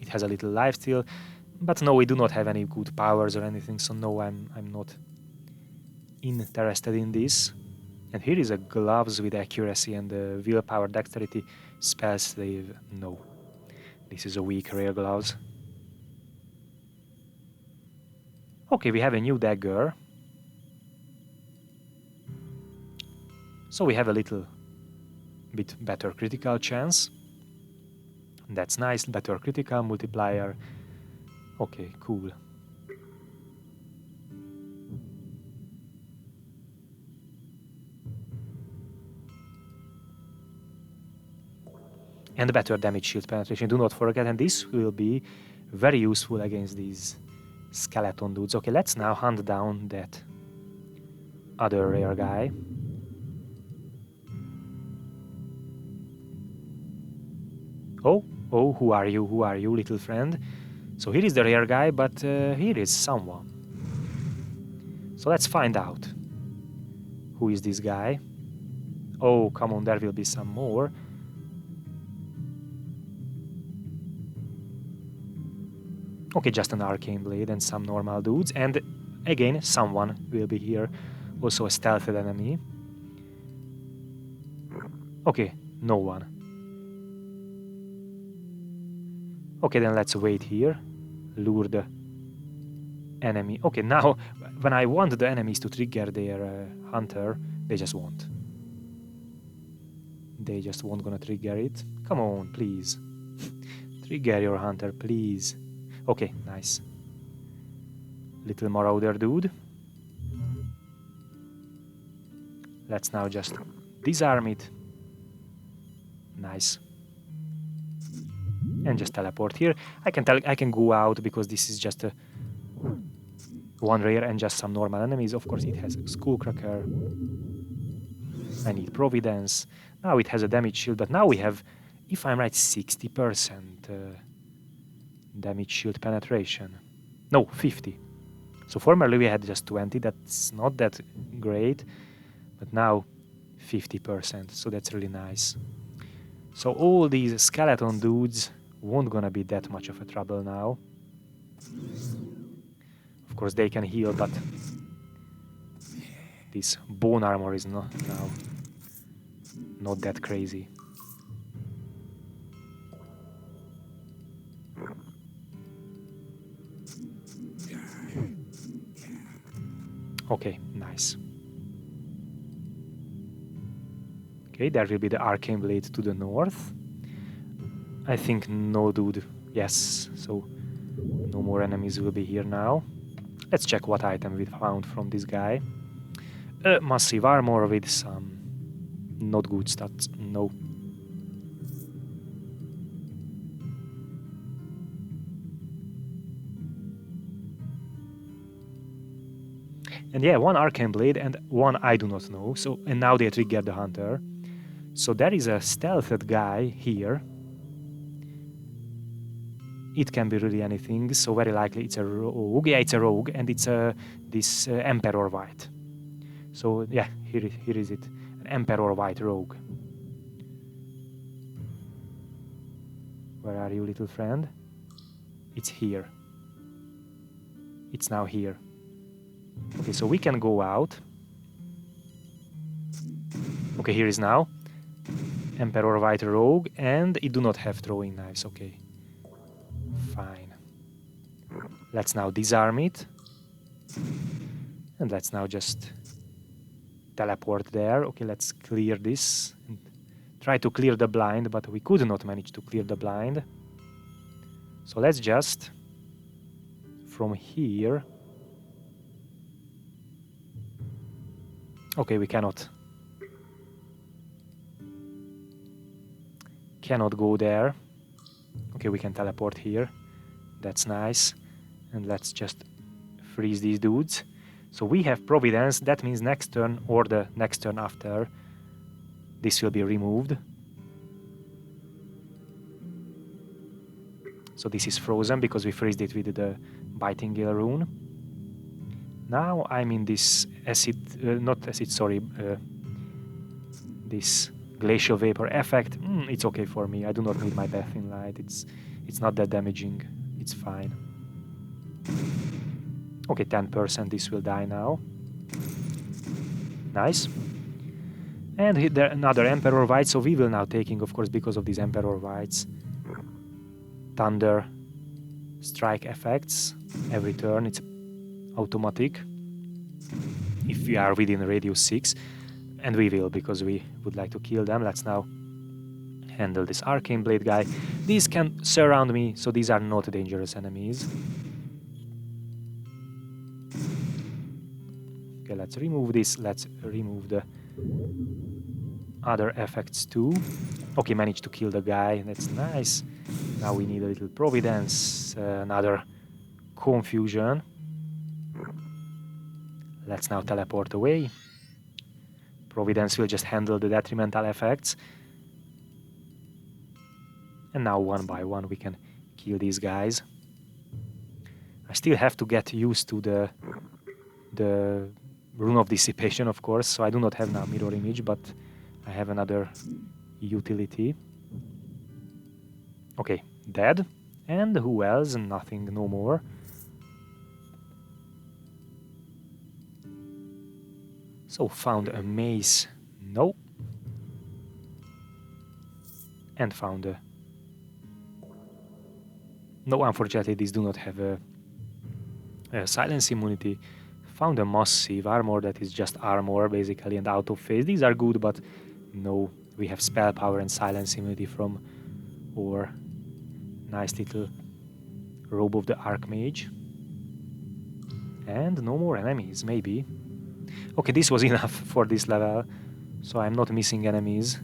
It has a little lifesteal, but no, we do not have any good powers or anything, so no, I'm not interested in this. And here is a gloves with accuracy and willpower, dexterity, spell save. No, this is a weak rare gloves. Okay, we have a new dagger. So we have a little bit better critical chance. That's nice, better critical multiplier. Okay, cool. And better damage shield penetration, do not forget, and this will be very useful against these skeleton dudes. Okay, let's now hunt down that other rare guy. Oh, who are you, little friend? So here is the rare guy, but here is someone. So let's find out. Who is this guy? Oh, come on, there will be some more. Okay, just an arcane blade and some normal dudes, and again, someone will be here. Also a stealthed enemy. Okay, no one. Okay, then let's wait here. Lure the enemy. Okay, now, when I want the enemies to trigger their hunter, they just won't. They just won't gonna trigger it. Come on, please. Trigger your hunter, please. Okay, nice. Little marauder dude. Let's now just disarm it. Nice. And just teleport here. I can go out because this is just a one rare and just some normal enemies. Of course, it has a Skullcracker. I need Providence. Now it has a damage shield, but now we have, if I'm right, 60% damage shield penetration. No, 50. So formerly we had just 20. That's not that great, but now 50%. So that's really nice. So all these skeleton dudes won't gonna be that much of a trouble now. Of course they can heal, but this bone armor is not that crazy. Okay, nice. Okay, there will be the arcane blade to the north. I think no dude. Yes, so no more enemies will be here now. Let's check what item we found from this guy. Massive armor with some not good stats. No. And yeah, one arcane blade and one I do not know. So, and now they trigger the hunter. So there is a stealthed guy here. It can be really anything, so very likely it's a rogue. Yeah, it's a rogue, and it's this Emperor White. So yeah, here is it, an Emperor White rogue. Where are you, little friend? It's here. It's now here. Okay, so we can go out. Okay, here is now Emperor White rogue, and it do not have throwing knives. Okay. Fine. Let's now disarm it. And let's now just teleport there. Okay, let's clear this. And try to clear the blind, but we could not manage to clear the blind. So let's just, from here... Okay, we cannot go there. Okay, we can teleport here. That's nice. And let's just freeze these dudes. So we have Providence. That means next turn or the next turn after, this will be removed. So this is frozen because we freezed it with the Biting Gale rune. Now I'm in this acid, not acid, sorry, this glacial vapor effect. It's okay for me. I do not need my Death in Light. It's not that damaging. It's fine. Okay, 10%. This will die now. Nice. And hit there another Emperor White. So we will now taking, of course, because of these Emperor Whites, Thunder Strike effects every turn. It's automatic if we are within radius 6, and we will because we would like to kill them. Let's now handle this Arcane Blade guy. These can surround me, so these are not dangerous enemies. Okay, let's remove this. Let's remove the other effects too. Okay, managed to kill the guy. That's nice. Now we need a little Providence, another Confusion. Let's now teleport away. Providence will just handle the detrimental effects. And now one by one we can kill these guys. I still have to get used to the Rune of Dissipation, of course, so I do not have now Mirror Image, but I have another utility. Okay, dead. And who else? Nothing, no more. So, found a mace. No. And found a... No, unfortunately, these do not have a silence immunity. Found a massive armor that is just armor, basically, and out of phase. These are good, but no. We have spell power and silence immunity from our nice little Robe of the Archmage. And no more enemies, maybe. Okay, this was enough for this level, so I'm not missing enemies.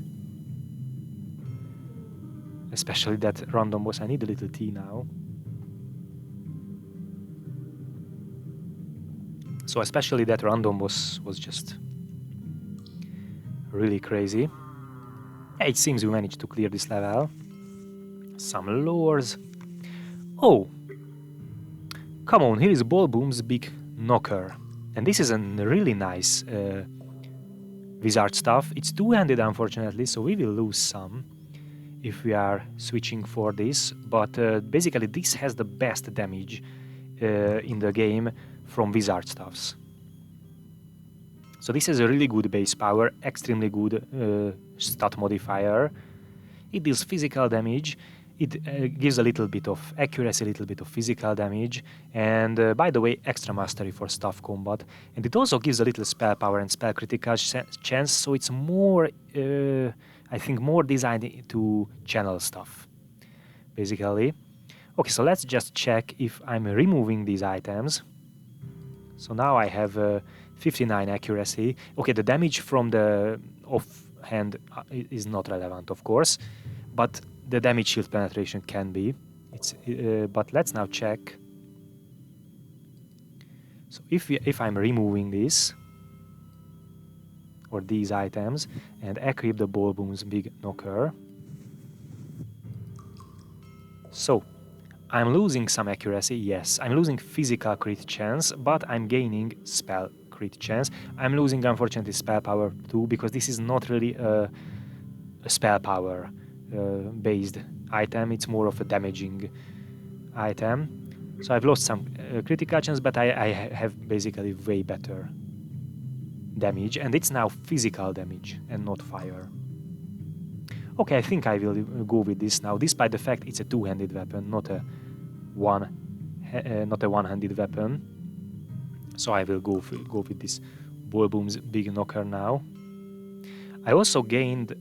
Especially that random boss. I need a little tea now. So especially that random boss was just really crazy. It seems we managed to clear this level. Some lures. Oh! Come on, here is Bolboom's Big Knocker. And this is a really nice wizard stuff. It's two-handed, unfortunately, so we will lose some if we are switching for this. But basically, this has the best damage in the game from wizard stuffs. So this is a really good base power, extremely good stat modifier. It deals physical damage. It gives a little bit of accuracy, a little bit of physical damage, and by the way, extra mastery for staff combat. And it also gives a little spell power and spell critical chance, so it's more, I think, more designed to channel stuff, basically. Okay, so let's just check if I'm removing these items. So now I have 59 accuracy. Okay, the damage from the offhand is not relevant, of course, but the damage shield penetration can be. But let's now check. So if I'm removing this or these items and equip the Bolboom's Big Knocker, so I'm losing some accuracy. Yes, I'm losing physical crit chance, but I'm gaining spell crit chance. I'm losing, unfortunately, spell power too, because this is not really a spell power based item. It's more of a damaging item. So I've lost some critical chance, but I have basically way better damage, and it's now physical damage and not fire. Okay, I think I will go with this now, despite the fact it's a two-handed weapon, not a one-handed weapon. So I will go with this Bulboom's big knocker now. I also gained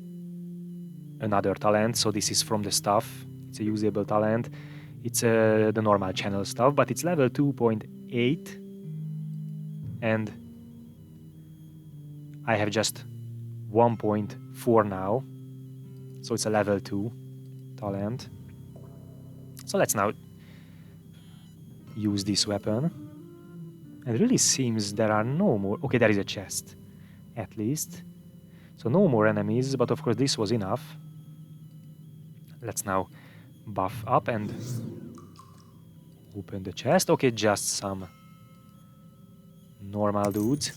another talent, so this is from the stuff. It's a usable talent. It's the normal channel stuff, but it's level 2.8, and I have just 1.4 now, so it's a level 2 talent. So let's now use this weapon. And it really seems there are no more... Okay, there is a chest, at least. So no more enemies, but of course this was enough. Let's now buff up and open the chest. Okay, just some normal dudes.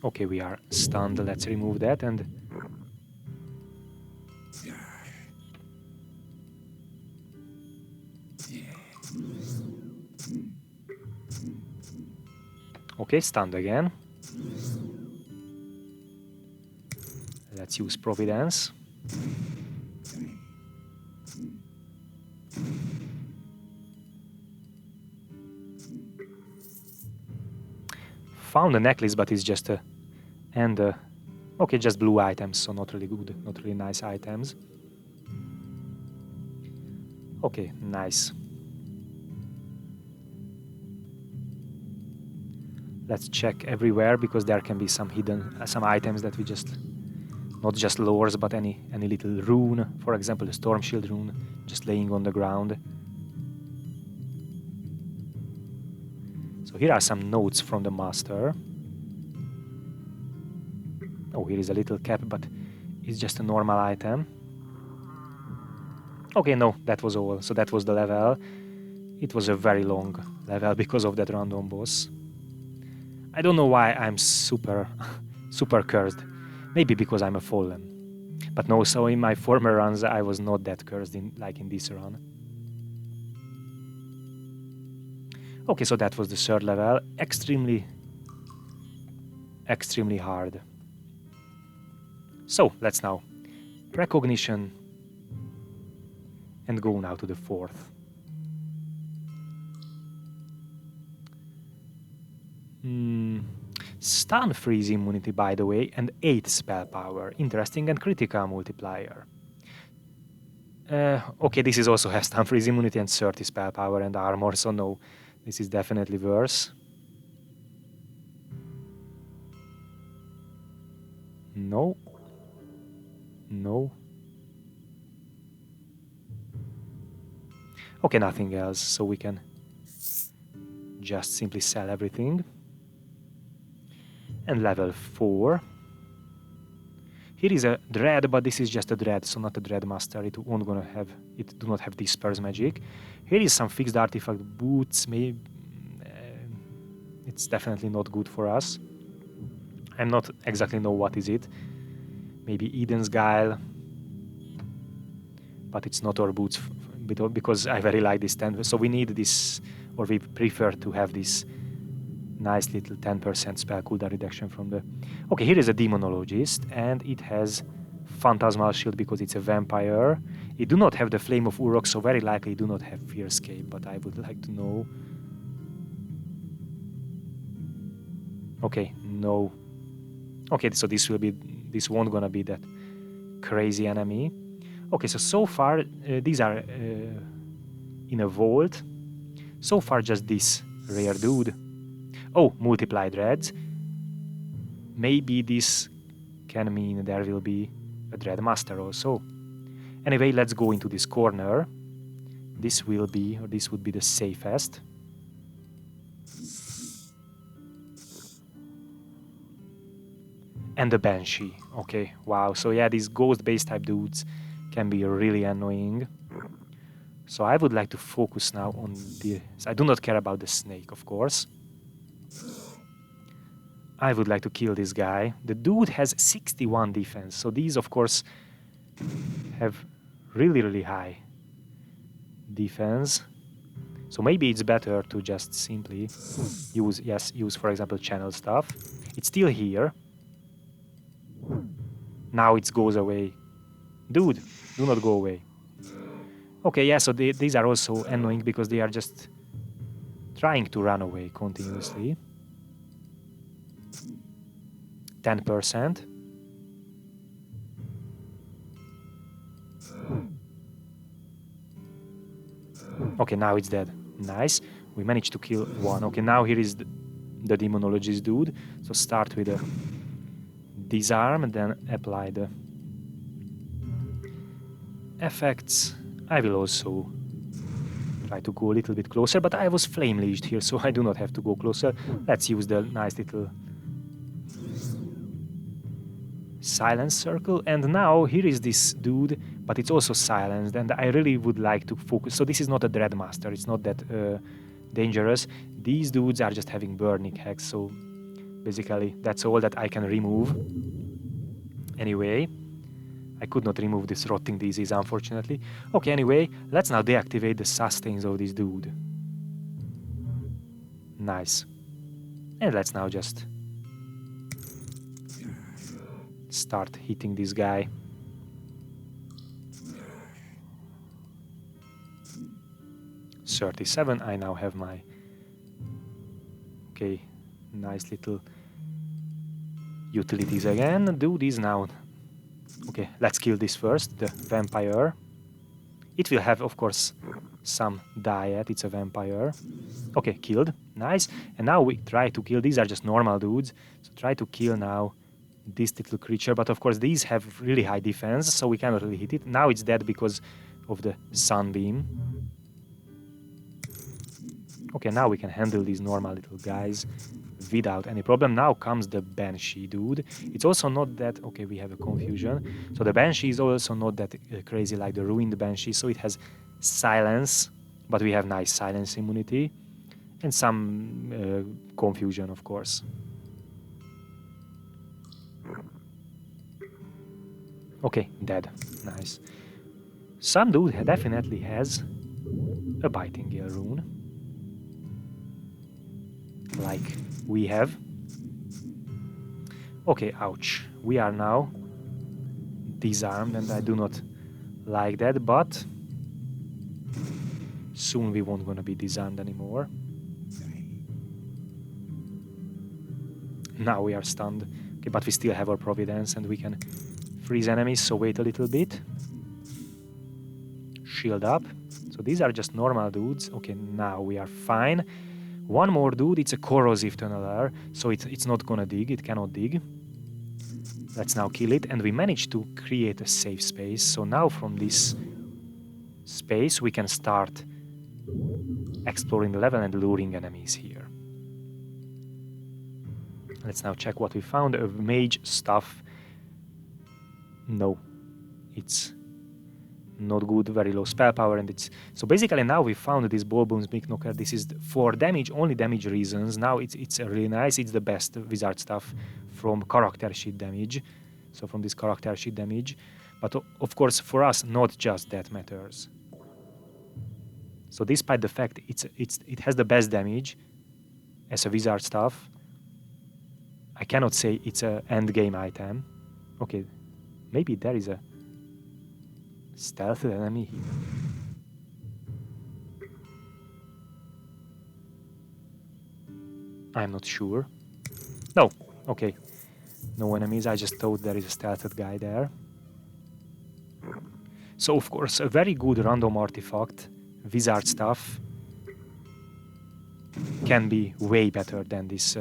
Okay, we are stunned. Let's remove that and... Okay, stunned again. Let's use Providence. Found a necklace, but it's just a... And... okay, just blue items, so not really good, not really nice items. Okay, nice. Let's check everywhere, because there can be some hidden... some items that we just... Not just lores, but any little rune. For example, the Storm Shield rune, just laying on the ground. So here are some notes from the master. Oh, here is a little cap, but it's just a normal item. Okay, no, that was all. So that was the level. It was a very long level because of that random boss. I don't know why I'm super cursed. Maybe because I'm a fallen. But no, so in my former runs I was not that cursed like in this run. Okay, so that was the third level. Extremely hard. So, let's now precognition and go now to the fourth. Stun freeze immunity, by the way, and 8 spell power. Interesting, and critical multiplier. Okay, this is also has stun freeze immunity and 30 spell power and armor, so no, this is definitely worse. No. No. Okay, nothing else, so we can just simply sell everything. And level 4. Here is a Dread, but this is just a Dread, so not a Dread Master. It won't gonna have... It do not have Disperse magic. Here is some fixed artifact boots. Maybe it's definitely not good for us. I'm not exactly know what is it. Maybe Eden's Guile. But it's not our boots, because I very like this 10. So we need this, or we prefer to have this nice little 10% spell cooldown reduction from the... Okay, here is a Demonologist, and it has Phantasmal Shield because it's a vampire. It do not have the Flame of Uruk, so very likely do not have Fearscape, but I would like to know. Okay, no. Okay, so this won't gonna be that crazy enemy. Okay, so far these are in a vault. So far just this rare dude. Oh, multiplied dreads. Maybe this can mean there will be a Dread Master also. Anyway, let's go into this corner. This will be, or this would be the safest. And the Banshee. Okay, wow. So yeah, these ghost-based type dudes can be really annoying. So I would like to focus now on this. I do not care about the snake, of course. I would like to kill this guy. The dude has 61 defense, so these, of course, have really high defense. So maybe it's better to just simply use, for example, channel stuff. It's still here. Now it goes away. Dude, do not go away. Okay, yeah, so these are also annoying because they are just trying to run away continuously. 10%. Okay, now it's dead. Nice. We managed to kill one. Okay, now here is the demonologist dude. So start with a disarm and then apply the effects. I will also try to go a little bit closer, but I was flame leashed here, so I do not have to go closer. Let's use the nice little silence circle. And now here is this dude, but it's also silenced, and I really would like to focus. So this is not a Dreadmaster, it's not that dangerous. These dudes are just having burning hex, so basically that's all that I can remove. Anyway, I could not remove this rotting disease, unfortunately. Okay, anyway, let's now deactivate the sustains of this dude. Nice. And let's now just start hitting this guy. $37. I now have my... Okay, nice little utilities again. Dude is now... Okay, let's kill this first, the vampire. It will have, of course, some diet. It's a vampire. Okay, killed. Nice. And now we try to kill... These are just normal dudes. So try to kill now this little creature. But of course, these have really high defense, so we cannot really hit it. Now it's dead because of the sunbeam. Okay, now we can handle these normal little guys without any problem. Now comes the Banshee dude. It's also not that... Okay, we have a confusion. So the Banshee is also not that crazy like the Ruined Banshee. So it has silence, but we have nice silence immunity. And some confusion, of course. Okay, dead. Nice. Some dude definitely has a Bitingale rune. Like we have. Okay, ouch. We are now disarmed, and I do not like that, but soon we won't gonna be disarmed anymore. Now we are stunned. Okay, but we still have our Providence, and we can freeze enemies, so wait a little bit. Shield up. So these are just normal dudes. Okay, now we are fine. One more dude, it's a corrosive tunneler, so it's not gonna dig, it cannot dig. Let's now kill it, and we managed to create a safe space. So now from this space we can start exploring the level and luring enemies here. Let's now check what we found. A mage stuff. No, it's not good, very low spell power, and it's... So basically now we found this Ballboom's Big Knocker. This is for damage, only damage reasons. Now it's really nice. It's the best wizard stuff from character sheet damage. So from this character sheet damage. But of course for us not just that matters. So despite the fact it has the best damage as a wizard stuff, I cannot say it's an end game item. Okay, maybe there is a stealth enemy here. I'm not sure. No, okay. No enemies, I just thought there is a stealthed guy there. So of course, a very good random artifact, wizard stuff, can be way better than this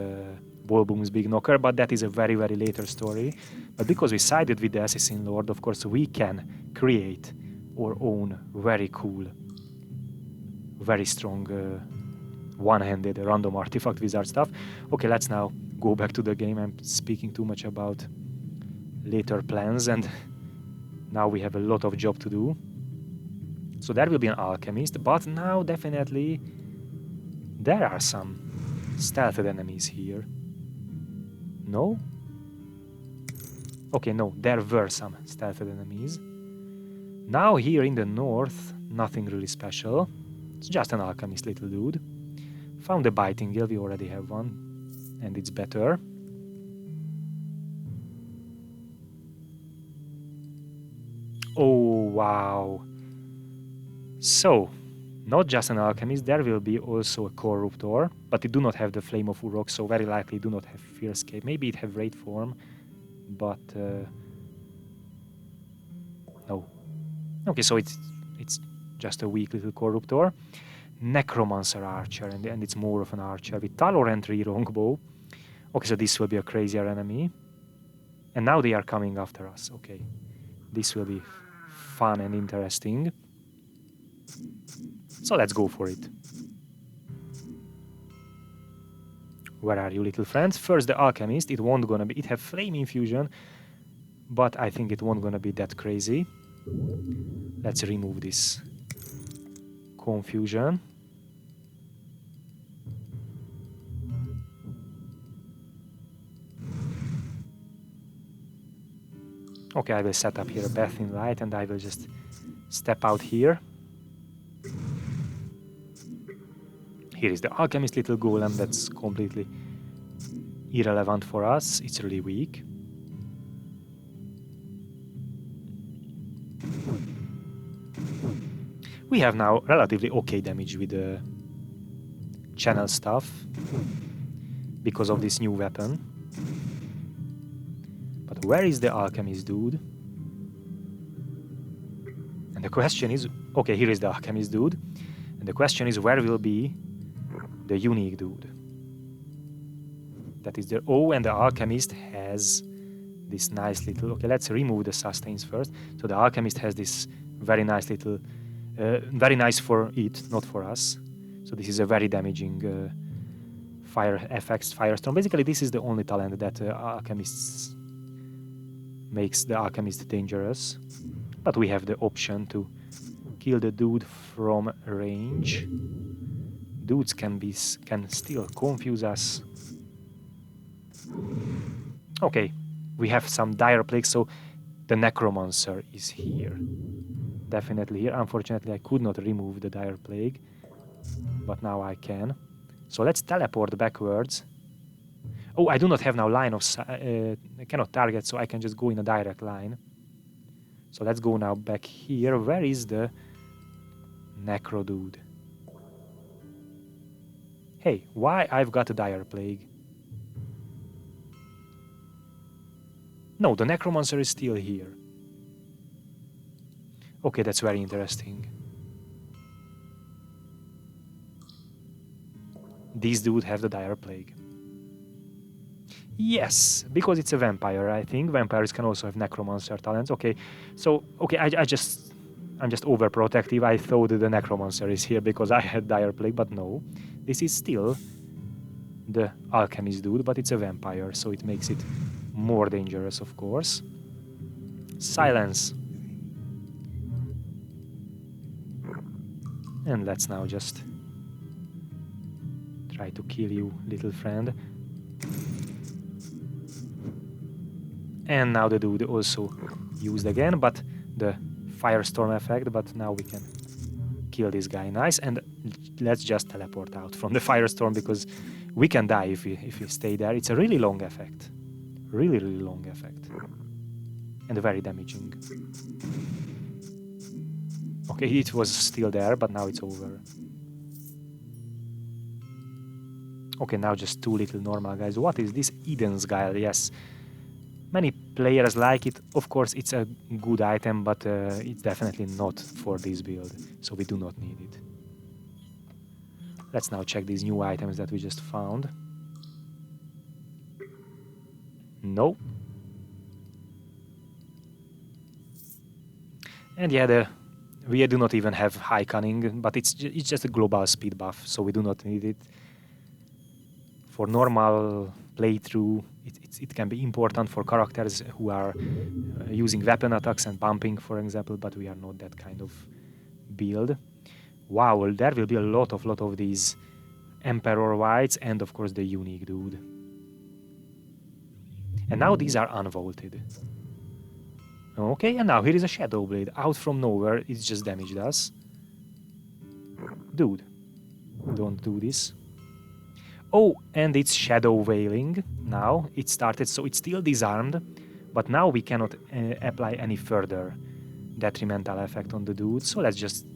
Ballboom's Big Knocker, but that is a very, very later story. But because we sided with the Assassin Lord, of course, we can create our own very cool, very strong one-handed random artifact wizard stuff. Okay, let's now go back to the game. I'm speaking too much about later plans, and now we have a lot of job to do. So there will be an alchemist, but now definitely there are some stealthed enemies here. No? Okay, no, there were some stealthed enemies. Now here in the north, nothing really special. It's just an alchemist little dude. Found a Bitingale, we already have one, and it's better. Oh, wow. So, Not just an alchemist, there will be also a corruptor, but it do not have the flame of Uruk, so very likely do not have Fearscape. Maybe it have raid form, but no. Okay, so it's just a weak little corruptor. Necromancer archer, and it's more of an archer with Talor and 3 longbow. Okay, so this will be a crazier enemy. And now they are coming after us. Okay, this will be fun and interesting. So let's go for it. Where are you, little friends? First, the alchemist. It won't gonna be. It have flame infusion, but I think it won't gonna be that crazy. Let's remove this confusion. Okay, I will set up here a Bath in Light, and I will just step out here. Here is the alchemist little golem that's completely irrelevant for us. It's really weak. We have now relatively okay damage with the channel stuff because of this new weapon. But where is the alchemist dude? And the question is, okay, here is the alchemist dude. And the question is, where will be the unique dude? That is the... Oh, and the alchemist has this nice little... Okay, let's remove the sustains first. So the alchemist has this very nice little... very nice for it, not for us. So this is a very damaging fire effects, firestorm. Basically, this is the only talent that alchemists makes the alchemist dangerous. But we have the option to kill the dude from range. Dudes can still confuse us. Okay, we have some dire plagues, so the necromancer is here. Definitely here. Unfortunately, I could not remove the dire plague, but now I can. So let's teleport backwards. Oh, I do not have now line of I cannot target, so I can just go in a direct line. So let's go now back here. Where is the necro dude? Hey, why I've got a dire plague? No, the necromancer is still here. Okay, that's very interesting. These dudes have the dire plague. Yes, because it's a vampire, I think. Vampires can also have necromancer talents. Okay, so, okay, I'm just overprotective. I thought the necromancer is here because I had dire plague, but no. This is still the alchemist dude, but it's a vampire, so it makes it more dangerous, of course. Silence. And let's now just try to kill you, little friend. And now the dude also used again, but the firestorm effect, but now we can kill this guy. Nice, and let's just teleport out from the firestorm because we can die if we stay there. It's a really long effect. Really, really long effect. And very damaging. Okay, it was still there, but now it's over. Okay, now just 2 little normal guys. What is this? Eden's Guile, yes. Many players like it. Of course, it's a good item, but it's definitely not for this build, so we do not need it. Let's now check these new items that we just found. No. And yeah, we do not even have high cunning, but it's just a global speed buff, so we do not need it. For normal playthrough, it can be important for characters who are using weapon attacks and bumping, for example, but we are not that kind of build. Wow, there will be a lot of these Emperor Whites and of course the unique dude. And now these are unvaulted. Okay, and now here is a Shadow Blade. Out from nowhere, it's just damaged us. Dude, don't do this. Oh, and it's Shadow Wailing now. It started, so it's still disarmed, but now we cannot apply any further detrimental effect on the dude. So let's just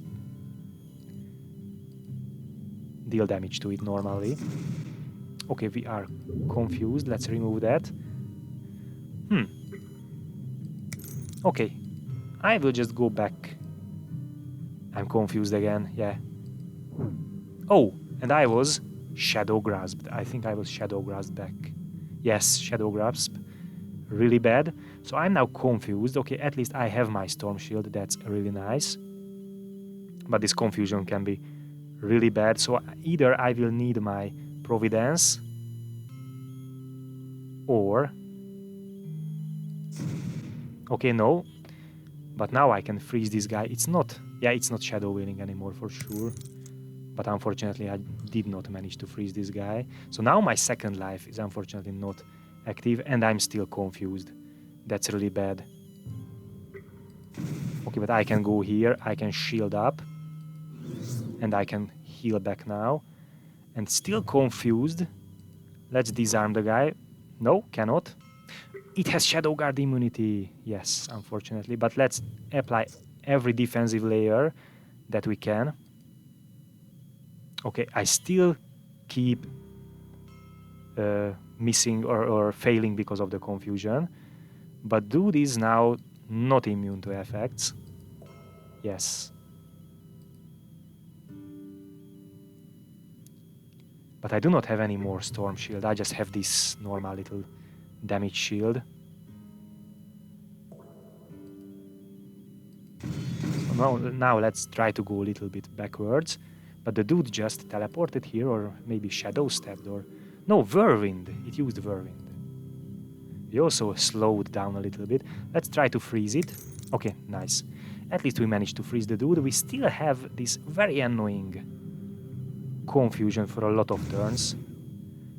deal damage to it normally. Okay, we are confused. Let's remove that. Okay, I will just go back. I'm confused again, yeah. Oh, and I was Shadow Grasped. I think I was Shadow Grasped back. Yes, Shadow Grasp. Really bad. So I'm now confused. Okay, at least I have my Storm Shield. That's really nice. But this confusion can be really bad. So either I will need my Providence or... Okay, no. But now I can freeze this guy. It's not... Yeah, it's not Shadow Wheeling anymore for sure. But unfortunately I did not manage to freeze this guy. So now my second life is unfortunately not active and I'm still confused. That's really bad. Okay, but I can go here, I can shield up and I can heal back now. And still confused. Let's disarm the guy. No, cannot. It has Shadow Guard immunity. Yes, unfortunately. But let's apply every defensive layer that we can. Okay, I still keep missing or failing because of the confusion. But dude is now not immune to effects. Yes. But I do not have any more Storm Shield. I just have this normal little damage shield. So now let's try to go a little bit backwards. But the dude just teleported here, or maybe Shadow Stepped, or... No, Whirlwind. It used Whirlwind. He also slowed down a little bit. Let's try to freeze it. Okay, nice. At least we managed to freeze the dude. We still have this very annoying confusion for a lot of turns.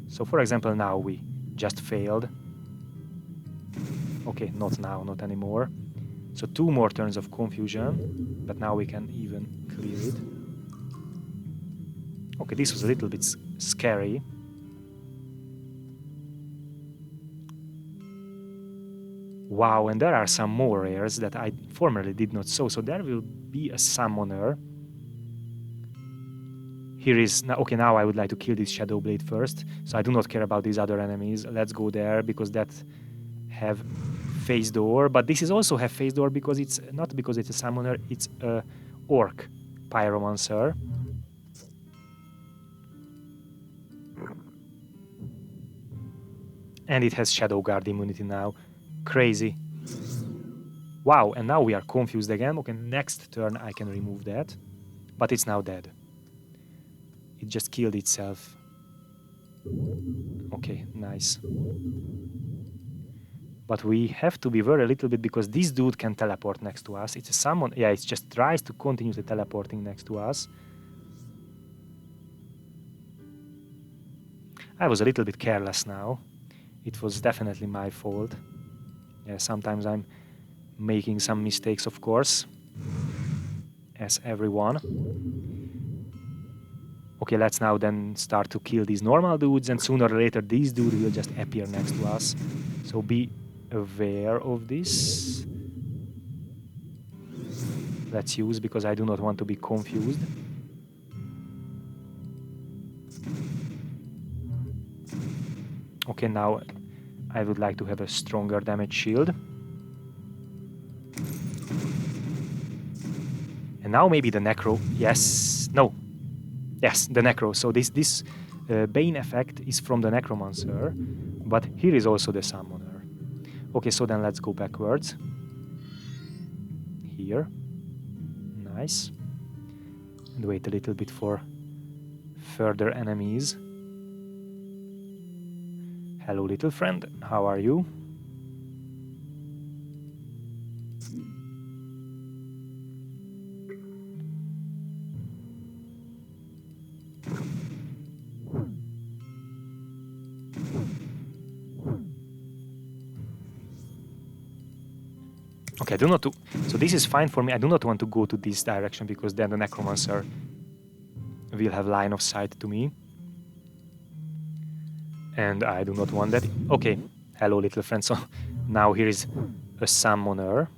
So, for example, now we just failed. Okay, not now, not anymore. So 2 more turns of confusion, but now we can even clear it. Okay, this was a little bit scary. Wow, and there are some more rares that I formerly did not saw. So there will be a summoner. Here is... Okay, now I would like to kill this Shadow Blade first. So I do not care about these other enemies. Let's go there, because that have face door. But this is also have face door because it's... Not because it's a summoner, it's a orc pyromancer. And it has Shadow Guard immunity now. Crazy. Wow, and now we are confused again. Okay, next turn I can remove that. But it's now dead. It just killed itself. Okay, nice. But we have to be worried a little bit because this dude can teleport next to us. It's a summon. Yeah, it just tries to continue the teleporting next to us. I was a little bit careless now. It was definitely my fault. Yeah, sometimes I'm making some mistakes, of course. As everyone. Okay, let's now then start to kill these normal dudes, and sooner or later these dudes will just appear next to us. So be aware of this. Let's use, because I do not want to be confused. Okay, now I would like to have a stronger damage shield. And now maybe the Necro. Yes. No. Yes, the Necro. So this Bane effect is from the Necromancer. But here is also the Summoner. Okay, so then let's go backwards. Here. Nice. And wait a little bit for further enemies. Hello, little friend. How are you? Okay, I do not... So this is fine for me. I do not want to go to this direction because then the Necromancer will have line of sight to me. And I do not want that. Okay, hello little friend. So now here is a Summoner.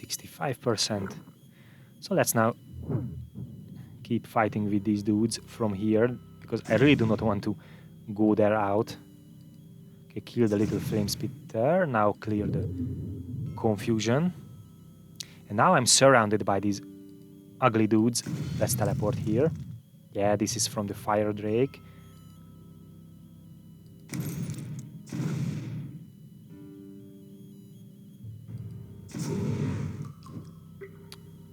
65%. So let's now keep fighting with these dudes from here, because I really do not want to go there out. Okay, kill the little flame spitter. Now clear the confusion. And now I'm surrounded by these ugly dudes. Let's teleport here. Yeah, this is from the fire drake.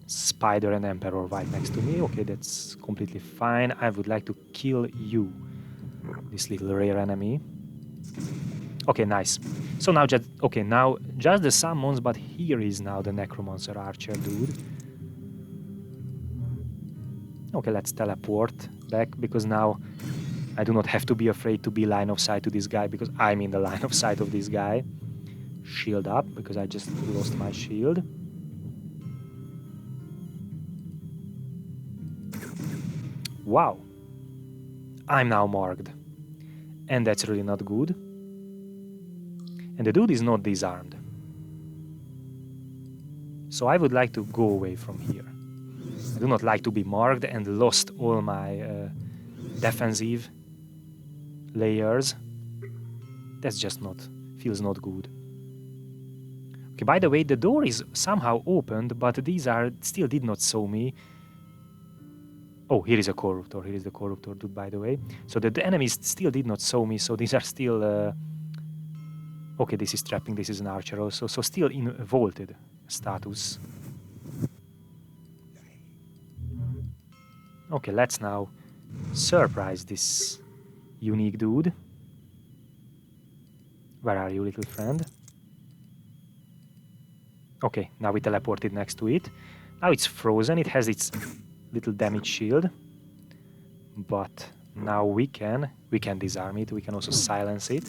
Spider and Emperor right next to me. Okay, that's completely fine. I would like to kill you, this little rare enemy. Okay, nice. So now just... Okay, now just the summons, but here is now the Necromancer Archer dude. Okay, let's teleport back, because now I do not have to be afraid to be line of sight to this guy, because I'm in the line of sight of this guy. Shield up, because I just lost my shield. Wow. I'm now marked. And that's really not good. And the dude is not disarmed. So I would like to go away from here. I do not like to be marked and lost all my defensive layers. That's just not... feels not good. Okay, by the way, the door is somehow opened, but these are... still did not show me. Oh, here is a Corruptor. Here is the Corruptor dude, by the way. So the enemies still did not show me, so these are still... Okay, this is trapping, this is an archer also. So still in vaulted status. Okay, let's now surprise this unique dude. Where are you, little friend? Okay, now we teleported next to it. Now it's frozen, it has its little damage shield. But now we can disarm it, we can also silence it.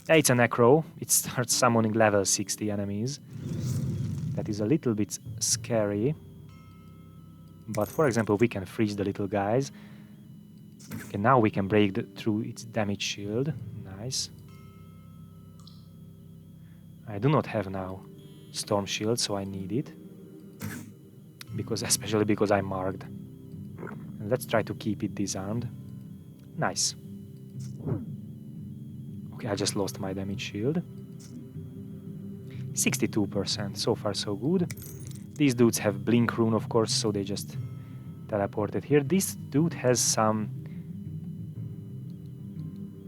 Yeah, it's a Necro. It starts summoning level 60 enemies. That is a little bit scary. But for example, we can freeze the little guys. Okay, now we can break through its damage shield. Nice. I do not have now Storm Shield, so I need it. Especially because I'm marked. And let's try to keep it disarmed. Nice. Okay, I just lost my damage shield. 62%, so far so good. These dudes have Blink Rune, of course, so they just teleported here. This dude has some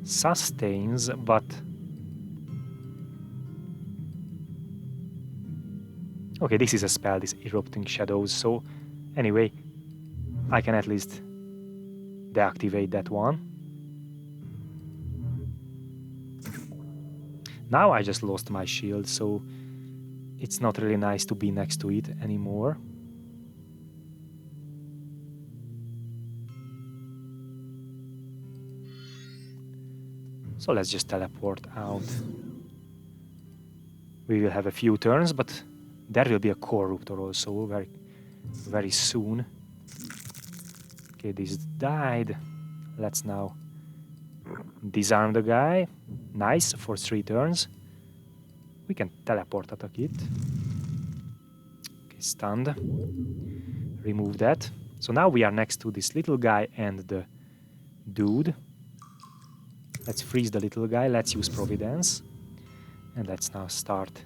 sustains, but... Okay, this is a spell, this Erupting Shadows, so anyway, I can at least deactivate that one. Now I just lost my shield, so it's not really nice to be next to it anymore. So let's just teleport out. We will have a few turns, but there will be a Corruptor also very soon. Okay, this died. Let's now disarm the guy. Nice, for 3 turns. We can teleport attack it. Okay, stunned. Remove that. So now we are next to this little guy and the dude. Let's freeze the little guy. Let's use Providence. And let's now start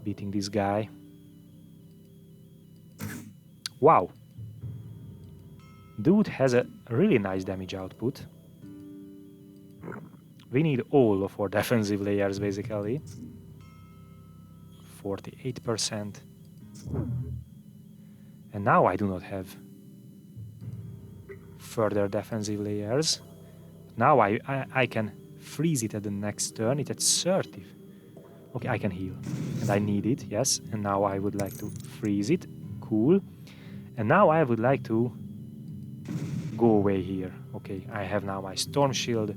beating this guy. Wow. Dude has a really nice damage output. We need all of our defensive layers, basically. 48%. And now I do not have further defensive layers. Now I can freeze it at the next turn. It's at 30. Okay, I can heal. And I need it, yes. And now I would like to freeze it. Cool. And now I would like to go away here. Okay, I have now my Storm Shield.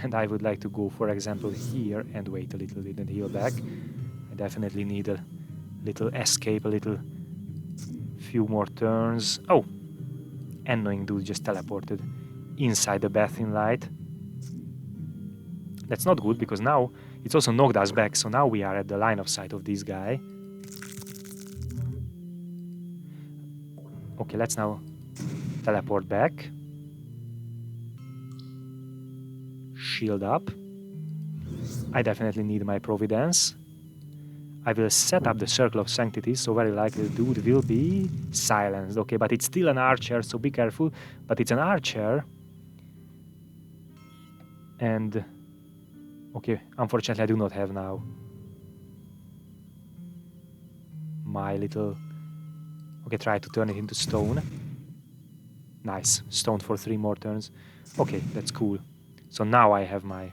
And I would like to go, for example, here and wait a little bit and heal back. I definitely need a little escape, a little few more turns. Oh! Annoying dude just teleported inside the Bathing Light. That's not good, because now it's also knocked us back, so now we are at the line of sight of this guy. Okay, let's now teleport back. Shield up. I definitely need my Providence. I will set up the Circle of Sanctity, so very likely the dude will be silenced. Okay, but it's still an archer, so be careful. But it's an archer. And... okay, unfortunately I do not have now my little... okay, try to turn it into stone. Nice, stone for 3 more turns. Okay, that's cool. So now I have my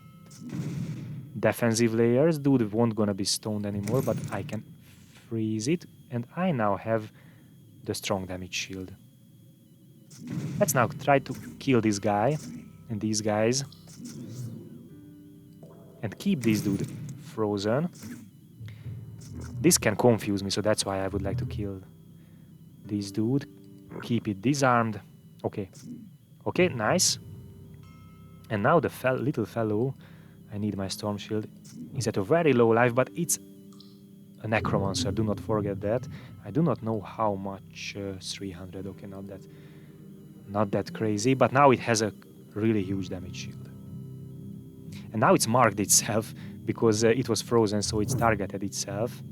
defensive layers. Dude won't gonna be stoned anymore, but I can freeze it. And I now have the strong damage shield. Let's now try to kill this guy and these guys. And keep this dude frozen. This can confuse me, so that's why I would like to kill this dude. Keep it disarmed. Okay. Okay, nice. And now the little fellow, I need my storm shield, is at a very low life, but it's a necromancer, do not forget that. I do not know how much, 300, okay, not that crazy, but now it has a really huge damage shield. And now it's marked itself, because it was frozen, so it's targeted itself.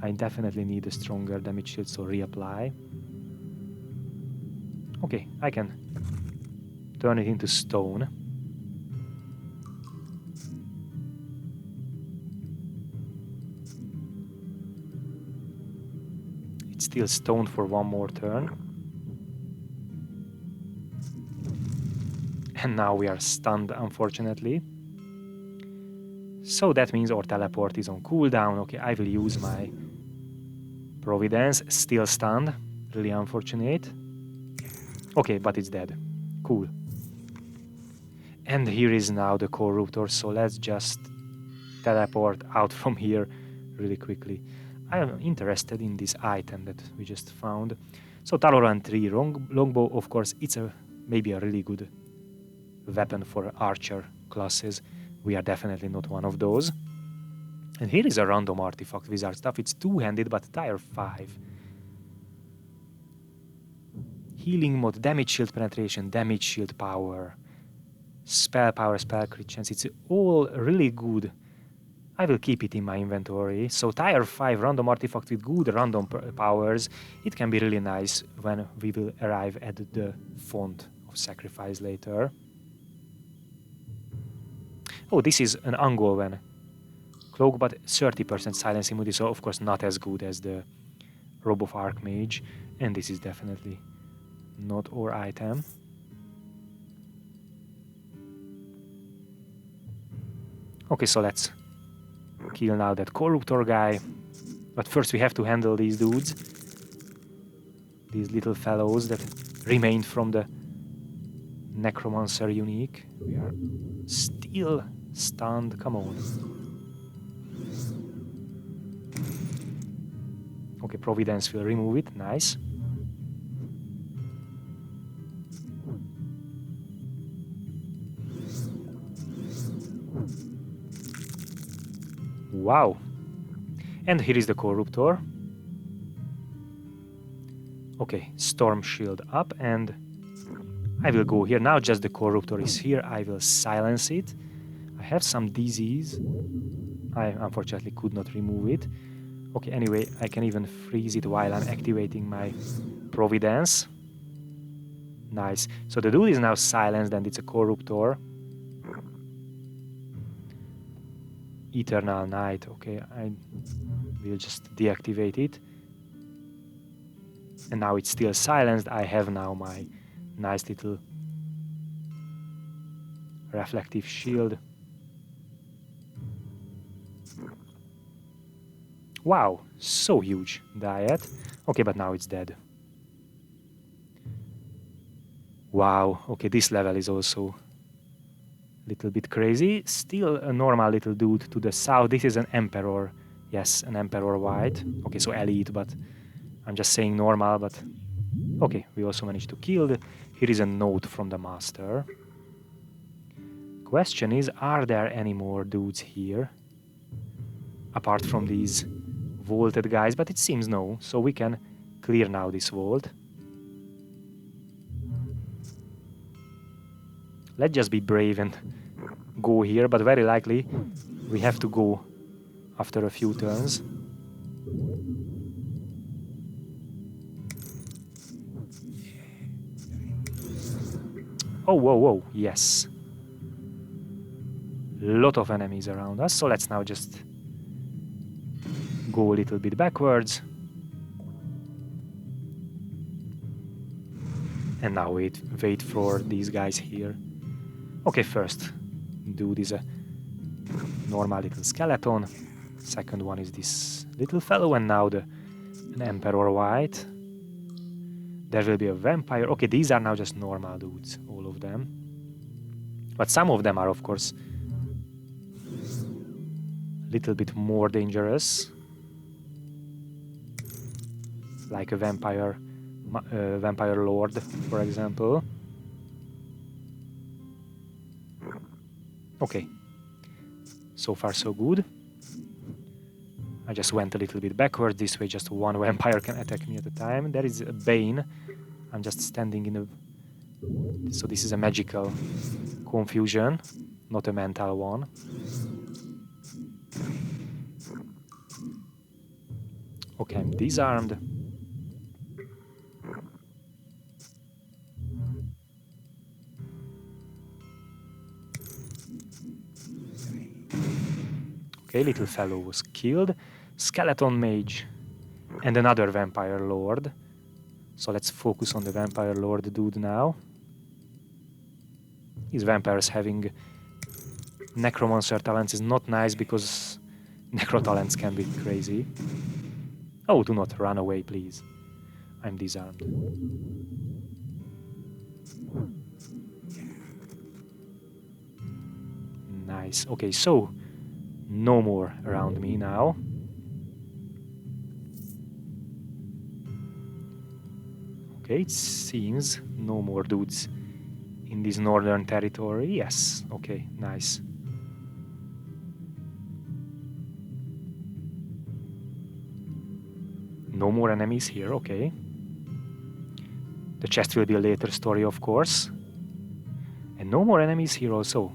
I definitely need a stronger damage shield, so reapply. Okay, I can turn it into stone. It's still stoned for 1 more turn. And now we are stunned, unfortunately. So that means our teleport is on cooldown. Okay, I will use my Providence. Still stunned. Really unfortunate. Okay, but it's dead. Cool. And here is now the Corruptor, so let's just teleport out from here really quickly. I am interested in this item that we just found. So Talorant 3 longbow, of course, it's maybe a really good weapon for archer classes. We are definitely not one of those. And here is a random artifact wizard stuff. It's two-handed, but tier 5. Healing mode, damage shield penetration, damage shield power, spell power, spell crit chance. It's all really good. I will keep it in my inventory. So tier 5 random artifact with good random powers. It can be really nice when we will arrive at the font of sacrifice later. Oh, this is an Ungoven cloak, but 30% silence immunity, so of course not as good as the Robe of Archmage. And this is definitely not our item. Okay, so let's kill now that Corruptor guy. But first we have to handle these dudes. These little fellows that remained from the Necromancer unique. We are still stunned. Come on. Okay, Providence will remove it. Nice. Wow. And here is the Corruptor. Okay, Storm Shield up, and I will go here. Now just the Corruptor is here. I will silence it. I have some disease. I unfortunately could not remove it. Okay, anyway, I can even freeze it while I'm activating my Providence. Nice. So the dude is now silenced, and it's a Corruptor. Eternal Night. Okay, I will just deactivate it. And now it's still silenced. I have now my nice little reflective shield. Wow, so huge diet. Okay, but now it's dead. Wow, okay, this level is also a little bit crazy. Still a normal little dude to the south. This is an Emperor. Yes, an Emperor White. Okay, so elite, but I'm just saying normal, but okay, we also managed to kill. Here is a note from the Master. Question is, are there any more dudes here? Apart from these vaulted guys, but it seems no, so we can clear now this vault. Let's just be brave and go here, but very likely we have to go after a few turns. Oh, whoa, whoa, yes. Lot of enemies around us, so let's now just go a little bit backwards. And now wait for these guys here. Okay, first dude is a normal little skeleton. Second one is this little fellow, and now an Emperor White. There will be a vampire. Okay, these are now just normal dudes, all of them. But some of them are, of course, a little bit more dangerous. Like a vampire lord, for example. Okay. So far, so good. I just went a little bit backward. This way, just one vampire can attack me at a time. There is a Bane. I'm just standing in a... So this is a magical confusion, not a mental one. Okay, I'm disarmed. Okay, little fellow was killed. Skeleton mage and another vampire lord. So let's focus on the vampire lord dude now. These vampires having necromancer talents is not nice because necro talents can be crazy. Oh, do not run away, please. I'm disarmed. Nice. Okay, so no more around me now. Okay, it seems no more dudes in this northern territory. Yes, okay, nice. No more enemies here, okay. The chest will be a later story, of course. And no more enemies here also.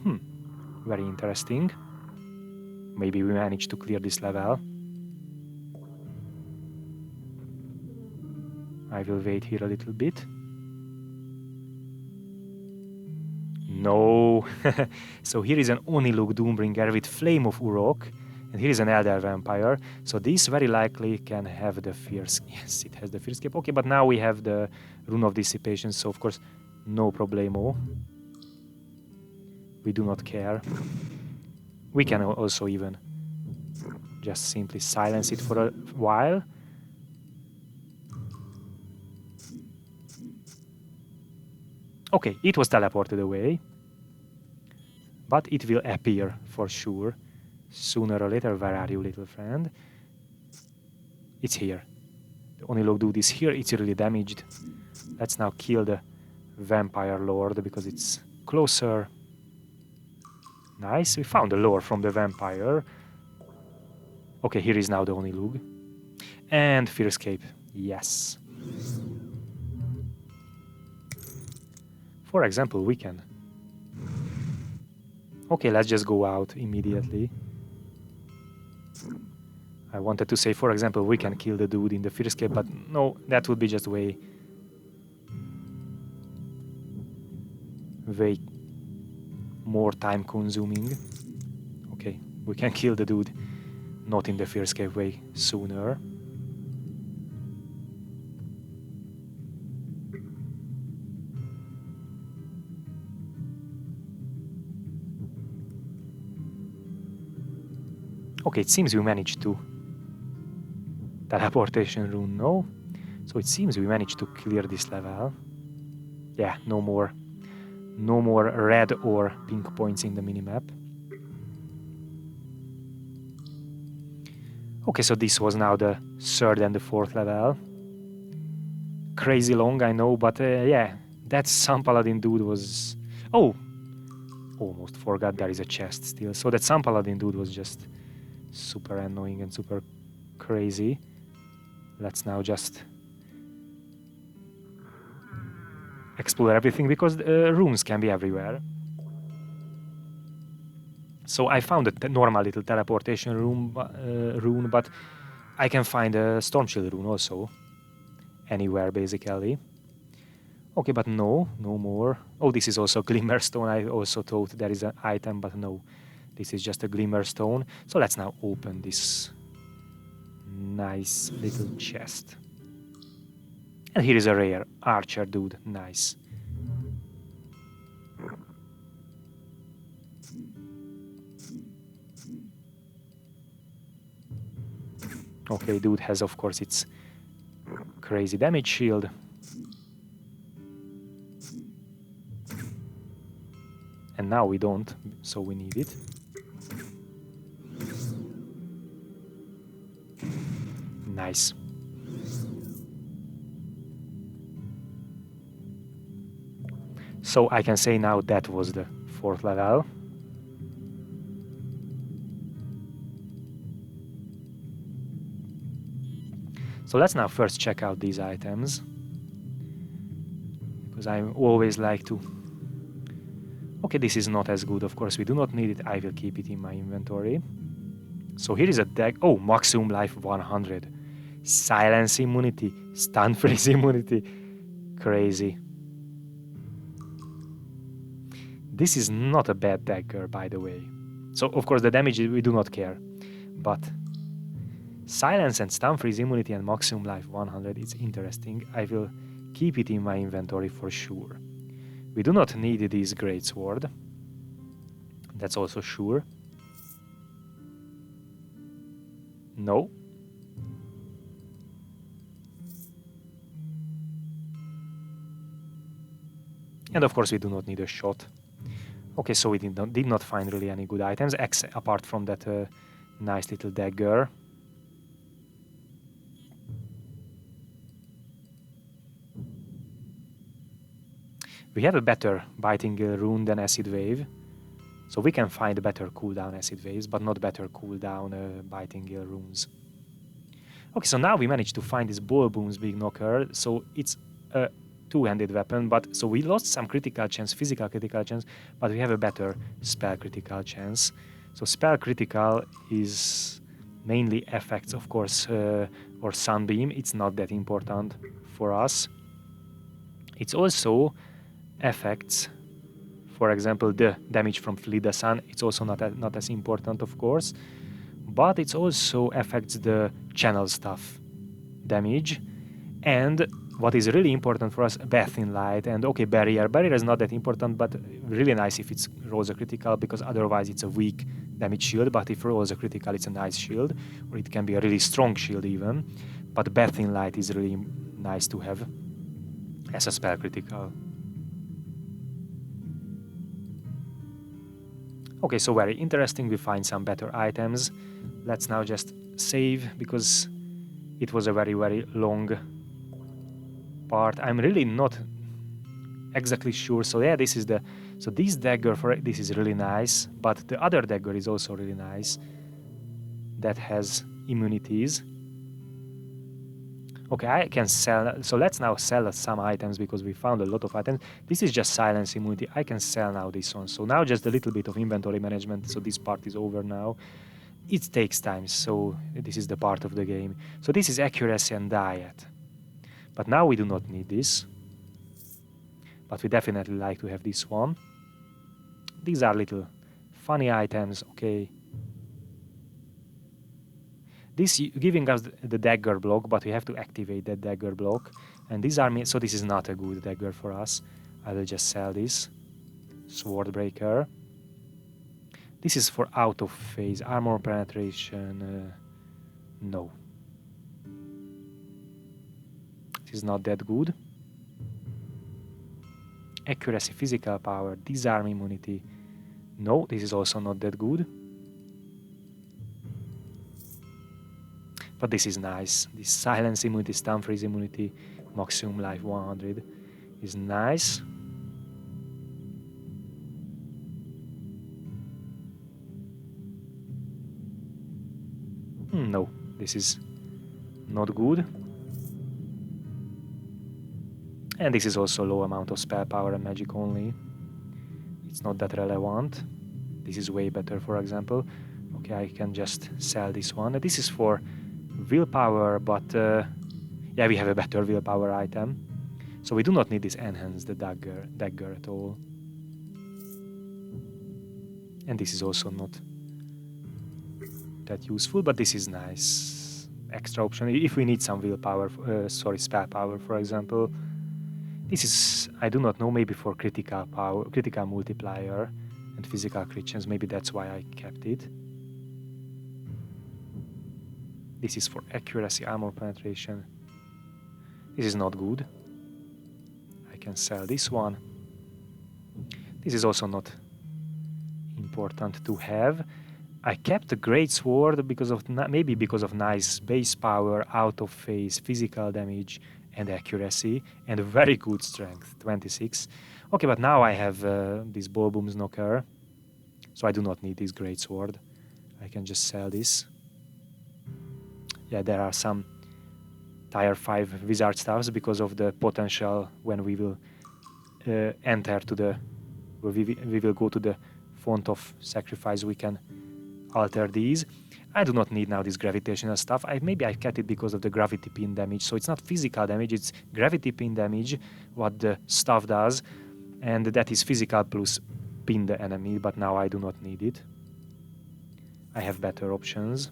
Very interesting. Maybe we managed to clear this level. I will wait here a little bit. No! So here is an Oniluk Doombringer with Flame of Uruk. And here is an Elder Vampire. So this very likely can have the Fierce... Yes, it has the Fierce Cape. Okay, but now we have the Rune of Dissipation. So, of course, no problemo. We do not care. We can also even just simply silence it for a while. Okay, it was teleported away. But it will appear for sure. Sooner or later. Where are you, little friend? It's here. The Onilok dude is here. It's really damaged. Let's now kill the Vampire Lord because it's closer. Nice. We found the lore from the vampire. Okay, here is now the Onilug. And Fierce Cape. Yes. For example, we can... Okay, let's just go out immediately. I wanted to say, for example, we can kill the dude in the Fierce Cape, but no, that would be just way more time consuming. Okay, we can kill the dude not in the Fierce Cape way sooner. Okay, it seems we managed to teleportation rune, no? So it seems we managed to clear this level. Yeah, no more red or pink points in the minimap. Okay, so this was now the third and the fourth level. Crazy long, I know, but yeah, that Sun Paladin dude was... Oh! Almost forgot there is a chest still. So that Sun Paladin dude was just super annoying and super crazy. Let's now just explore everything because runes can be everywhere. So I found a normal little teleportation rune, but I can find a Storm Shield rune also. Anywhere, basically. Okay, but no more. Oh, this is also Glimmerstone. I also thought there is an item, but no. This is just a Glimmerstone. So let's now open this nice little chest. And here is a rare archer dude. Nice. Okay, dude has, of course, its crazy damage shield. And now we don't, so we need it. Nice. So I can say now that was the 4th level. So let's now first check out these items, because I always like to... Okay, this is not as good, of course, we do not need it, I will keep it in my inventory. So here is a deck, oh, maximum life 100. Silence immunity, stun freeze immunity, crazy. This is not a bad dagger, by the way. So, of course, the damage we do not care, but... Silence and stun freeze immunity and maximum life 100, it's interesting. I will keep it in my inventory for sure. We do not need this greatsword. That's also sure. No. And of course we do not need a shot. Okay, so we did not find really any good items, apart from that nice little dagger. We have a better biting rune than Acid Wave, so we can find better cooldown Acid Waves, but not better cooldown biting runes. Okay, so now we managed to find this Ball Boom's Big Knocker, so it's a two-handed weapon, but so we lost some critical chance, physical critical chance, but we have a better spell critical chance. So spell critical is mainly effects, of course, or Sunbeam. It's not that important for us. It's also effects, for example, the damage from Flida Sun. It's also not as important, of course, but it also affects the channel stuff damage, and what is really important for us, Bath in Light, and okay, Barrier is not that important, but really nice if it rolls a critical, because otherwise it's a weak damage shield, but if it rolls a critical it's a nice shield, or it can be a really strong shield even, but Bath in Light is really nice to have as a spell critical. Okay, so very interesting, we find some better items. Let's now just save, because it was a very, very long part. I'm really not exactly sure. So yeah, this is the... So this dagger, this is really nice, but the other dagger is also really nice. That has immunities. Okay, I can sell... So let's now sell some items, because we found a lot of items. This is just silence immunity. I can sell now this one. So now just a little bit of inventory management. So this part is over now. It takes time, so this is the part of the game. So this is accuracy and diet. But now we do not need this. But we definitely like to have this one. These are little funny items, okay. This giving us the dagger block, but we have to activate that dagger block. And these are... So this is not a good dagger for us. I will just sell this. Swordbreaker. This is for out of phase. Armor penetration. No. This is not that good. Accuracy, physical power, disarm immunity. No, this is also not that good. But this is nice. This silence immunity, stun freeze immunity, maximum life 100 is nice. No, this is not good. And this is also low amount of spell power and magic only. It's not that relevant. This is way better, for example. Okay, I can just sell this one. This is for willpower, but yeah, we have a better willpower item. So we do not need this enhanced dagger at all. And this is also not that useful, but this is nice. Extra option if we need some willpower, spell power, for example. This is, I do not know, maybe for critical power, critical multiplier and physical crit chance. Maybe that's why I kept it. This is for accuracy, armor penetration. This is not good. I can sell this one. This is also not important to have. I kept the great sword because of maybe because of nice base power, out of phase, physical damage, and accuracy, and very good strength, 26. Okay, but now I have this ball booms knocker, so I do not need this great sword. I can just sell this. Yeah, there are some tier 5 wizard stuffs because of the potential when we will enter to the, we will go to the font of sacrifice. We can alter these. I do not need now this gravitational stuff. Maybe I kept it because of the gravity pin damage. So it's not physical damage, it's gravity pin damage, what the stuff does, and that is physical plus pin the enemy, but now I do not need it. I have better options.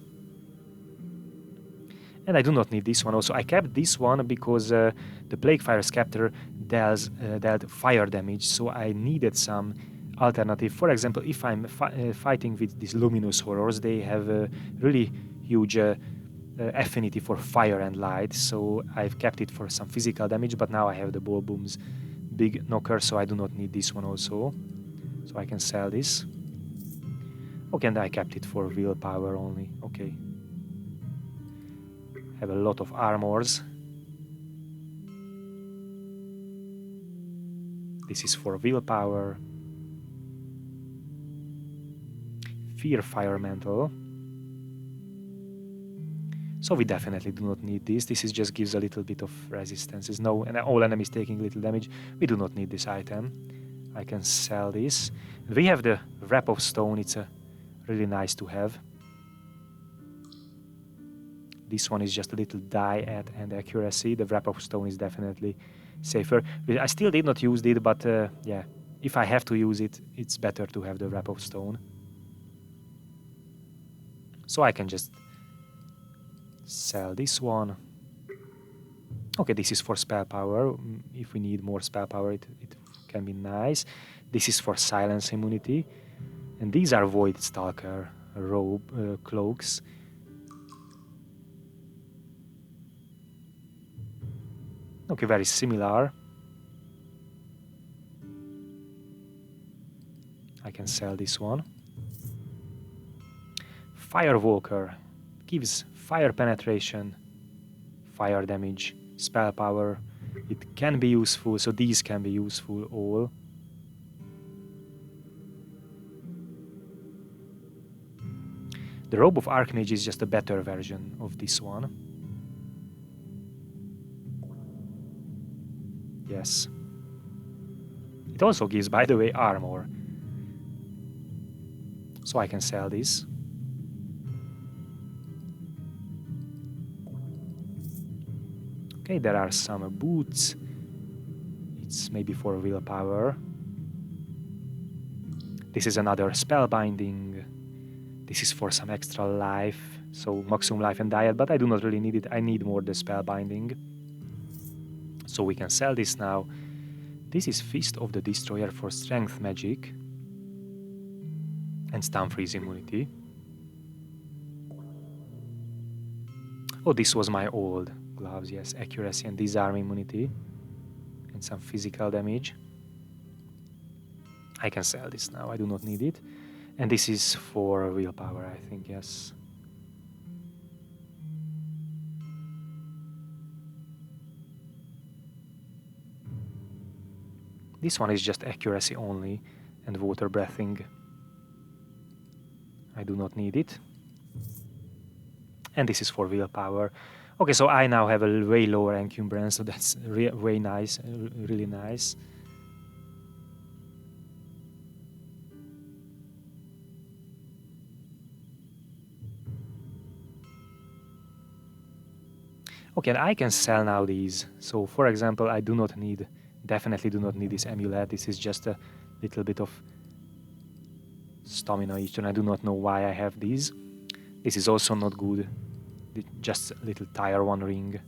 And I do not need this one also. I kept this one because the Plaguefire Scepter dealt fire damage, so I needed some alternative. For example, if I'm fighting with these luminous horrors, they have a really huge affinity for fire and light, so I've kept it for some physical damage, but now I have the ball booms big knocker, so I do not need this one also. So I can sell this. Okay, and I kept it for willpower only. Okay. Have a lot of armors. This is for willpower. Fear Fire Mantle. So we definitely do not need this. This is just gives a little bit of resistances. No, and all enemies taking little damage. We do not need this item. I can sell this. We have the Wrap of Stone. It's a really nice to have. This one is just a little die and accuracy. The Wrap of Stone is definitely safer. I still did not use it, but yeah, if I have to use it, it's better to have the Wrap of Stone. So I can just sell this one. Okay, this is for spell power. If we need more spell power, it can be nice. This is for silence immunity. And these are Void Stalker robe cloaks. Okay, very similar. I can sell this one. Firewalker gives fire penetration, fire damage, spell power. It can be useful, so these can be useful all. The Robe of Archmage is just a better version of this one. Yes. It also gives, by the way, armor. So I can sell this. Okay, there are some boots. It's maybe for willpower. This is another spellbinding. This is for some extra life, so maximum life and diet, but I do not really need it. I need more the spellbinding. So we can sell this now. This is Fist of the Destroyer for strength magic and stun freeze immunity. Oh, this was my old gloves, yes. Accuracy and disarm immunity and some physical damage. I can sell this now, I do not need it. And this is for willpower, I think, yes. This one is just accuracy only and water breathing. I do not need it. And this is for willpower. Okay, so I now have a way lower encumbrance, so that's way nice, really nice. Okay, I can sell now these. So for example, I do not need, definitely do not need this amulet. This is just a little bit of stamina each, and I do not know why I have these. This is also not good. Just a little tier 1 ring.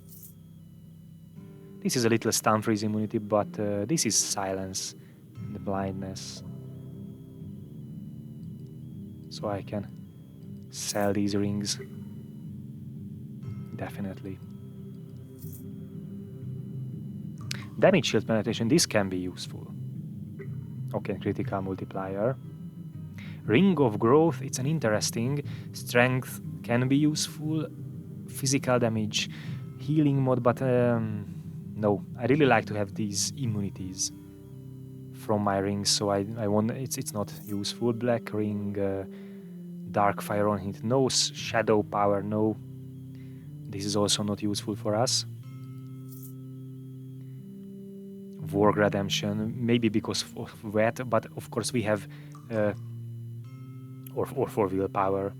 This is a little stun freeze immunity, but this is silence, the blindness. So I can sell these rings. Definitely. Damage shield penetration, this can be useful. Okay, critical multiplier. Ring of growth, it's an interesting. Strength can be useful. Physical damage, healing mode, but no, I really like to have these immunities from my rings, so I want, it's not useful. Black ring, dark fire on hit, no. Shadow power, no. This is also not useful for us. Work redemption, maybe because of wet, but of course we have or for willpower.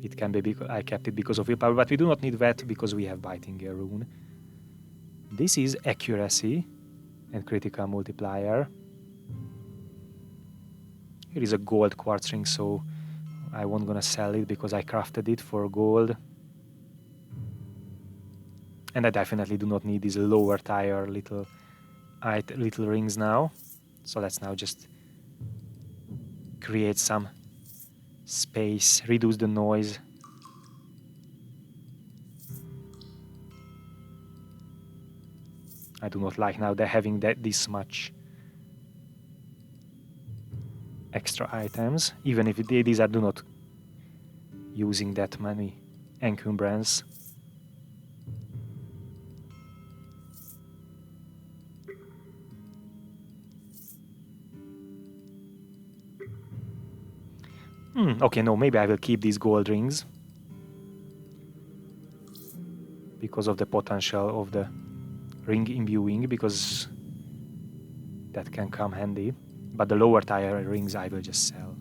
It can be because I kept it because of willpower, but we do not need wet because we have biting rune. This is accuracy and critical multiplier. Here is a gold quartz ring, so I won't gonna sell it because I crafted it for gold. And I definitely do not need these lower tier little rings now. So let's now just create some space, reduce the noise. I do not like now they're having this much extra items, even if these are do not using that many encumbrance. Okay, no, maybe I will keep these gold rings because of the potential of the ring imbuing, because that can come handy. But the lower tier rings I will just sell.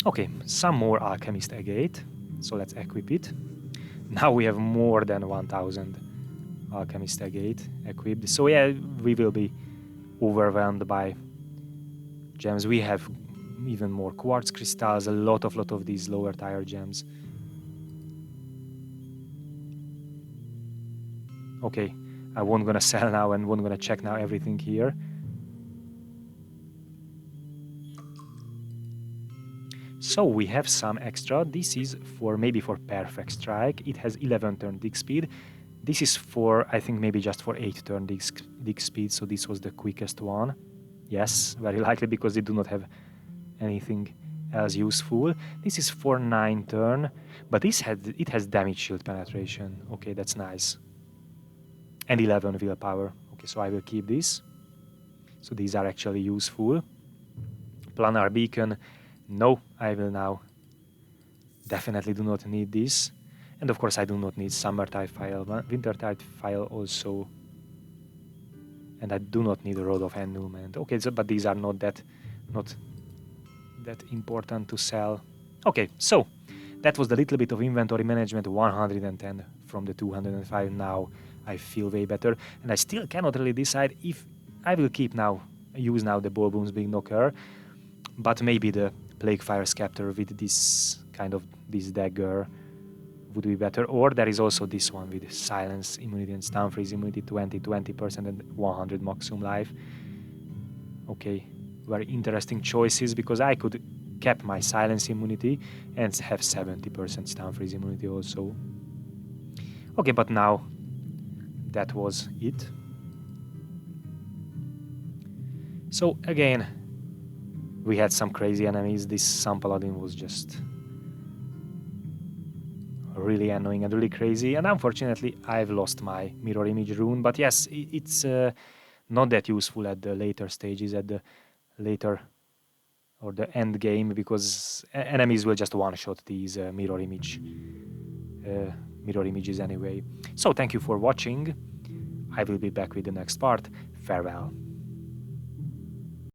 Okay, some more alchemist agate, so let's equip it. Now we have more than 1000 alchemist agate equipped, so yeah, we will be overwhelmed by gems. We have even more quartz crystals, a lot of these lower tier gems. Okay, I won't gonna sell now and won't gonna check now everything here. So we have some extra. This is for maybe for perfect strike. It has 11 turn dig speed. This is for, I think, maybe just for 8 turn dig speed, so this was the quickest one. Yes, very likely, because they do not have anything else useful. This is for 9 turn, but it has damage shield penetration. Okay, that's nice. And 11 willpower. Okay, so I will keep this. So these are actually useful. Planar beacon. No, I will now definitely do not need this. And of course I do not need Summertide File, Wintertide File also. And I do not need a Rod of Annulment. Okay, so, but these are not that important to sell. Okay, so that was the little bit of inventory management, 110 from the 205. Now I feel way better. And I still cannot really decide if I will use now the Ballboom's Big Knocker, but maybe the Plaguefire Scepter with this this dagger would be better. Or there is also this one with silence immunity and stun freeze immunity, 20% and 100 maximum life. Okay, very interesting choices, because I could keep my silence immunity and have 70% stun freeze immunity also. Okay, but now that was it. So again, we had some crazy enemies. This Sun Paladin was just really annoying and really crazy. And unfortunately, I've lost my mirror image rune. But yes, it's not that useful at the later stages, at the later or the end game, because enemies will just one-shot these mirror images anyway. So thank you for watching. I will be back with the next part. Farewell.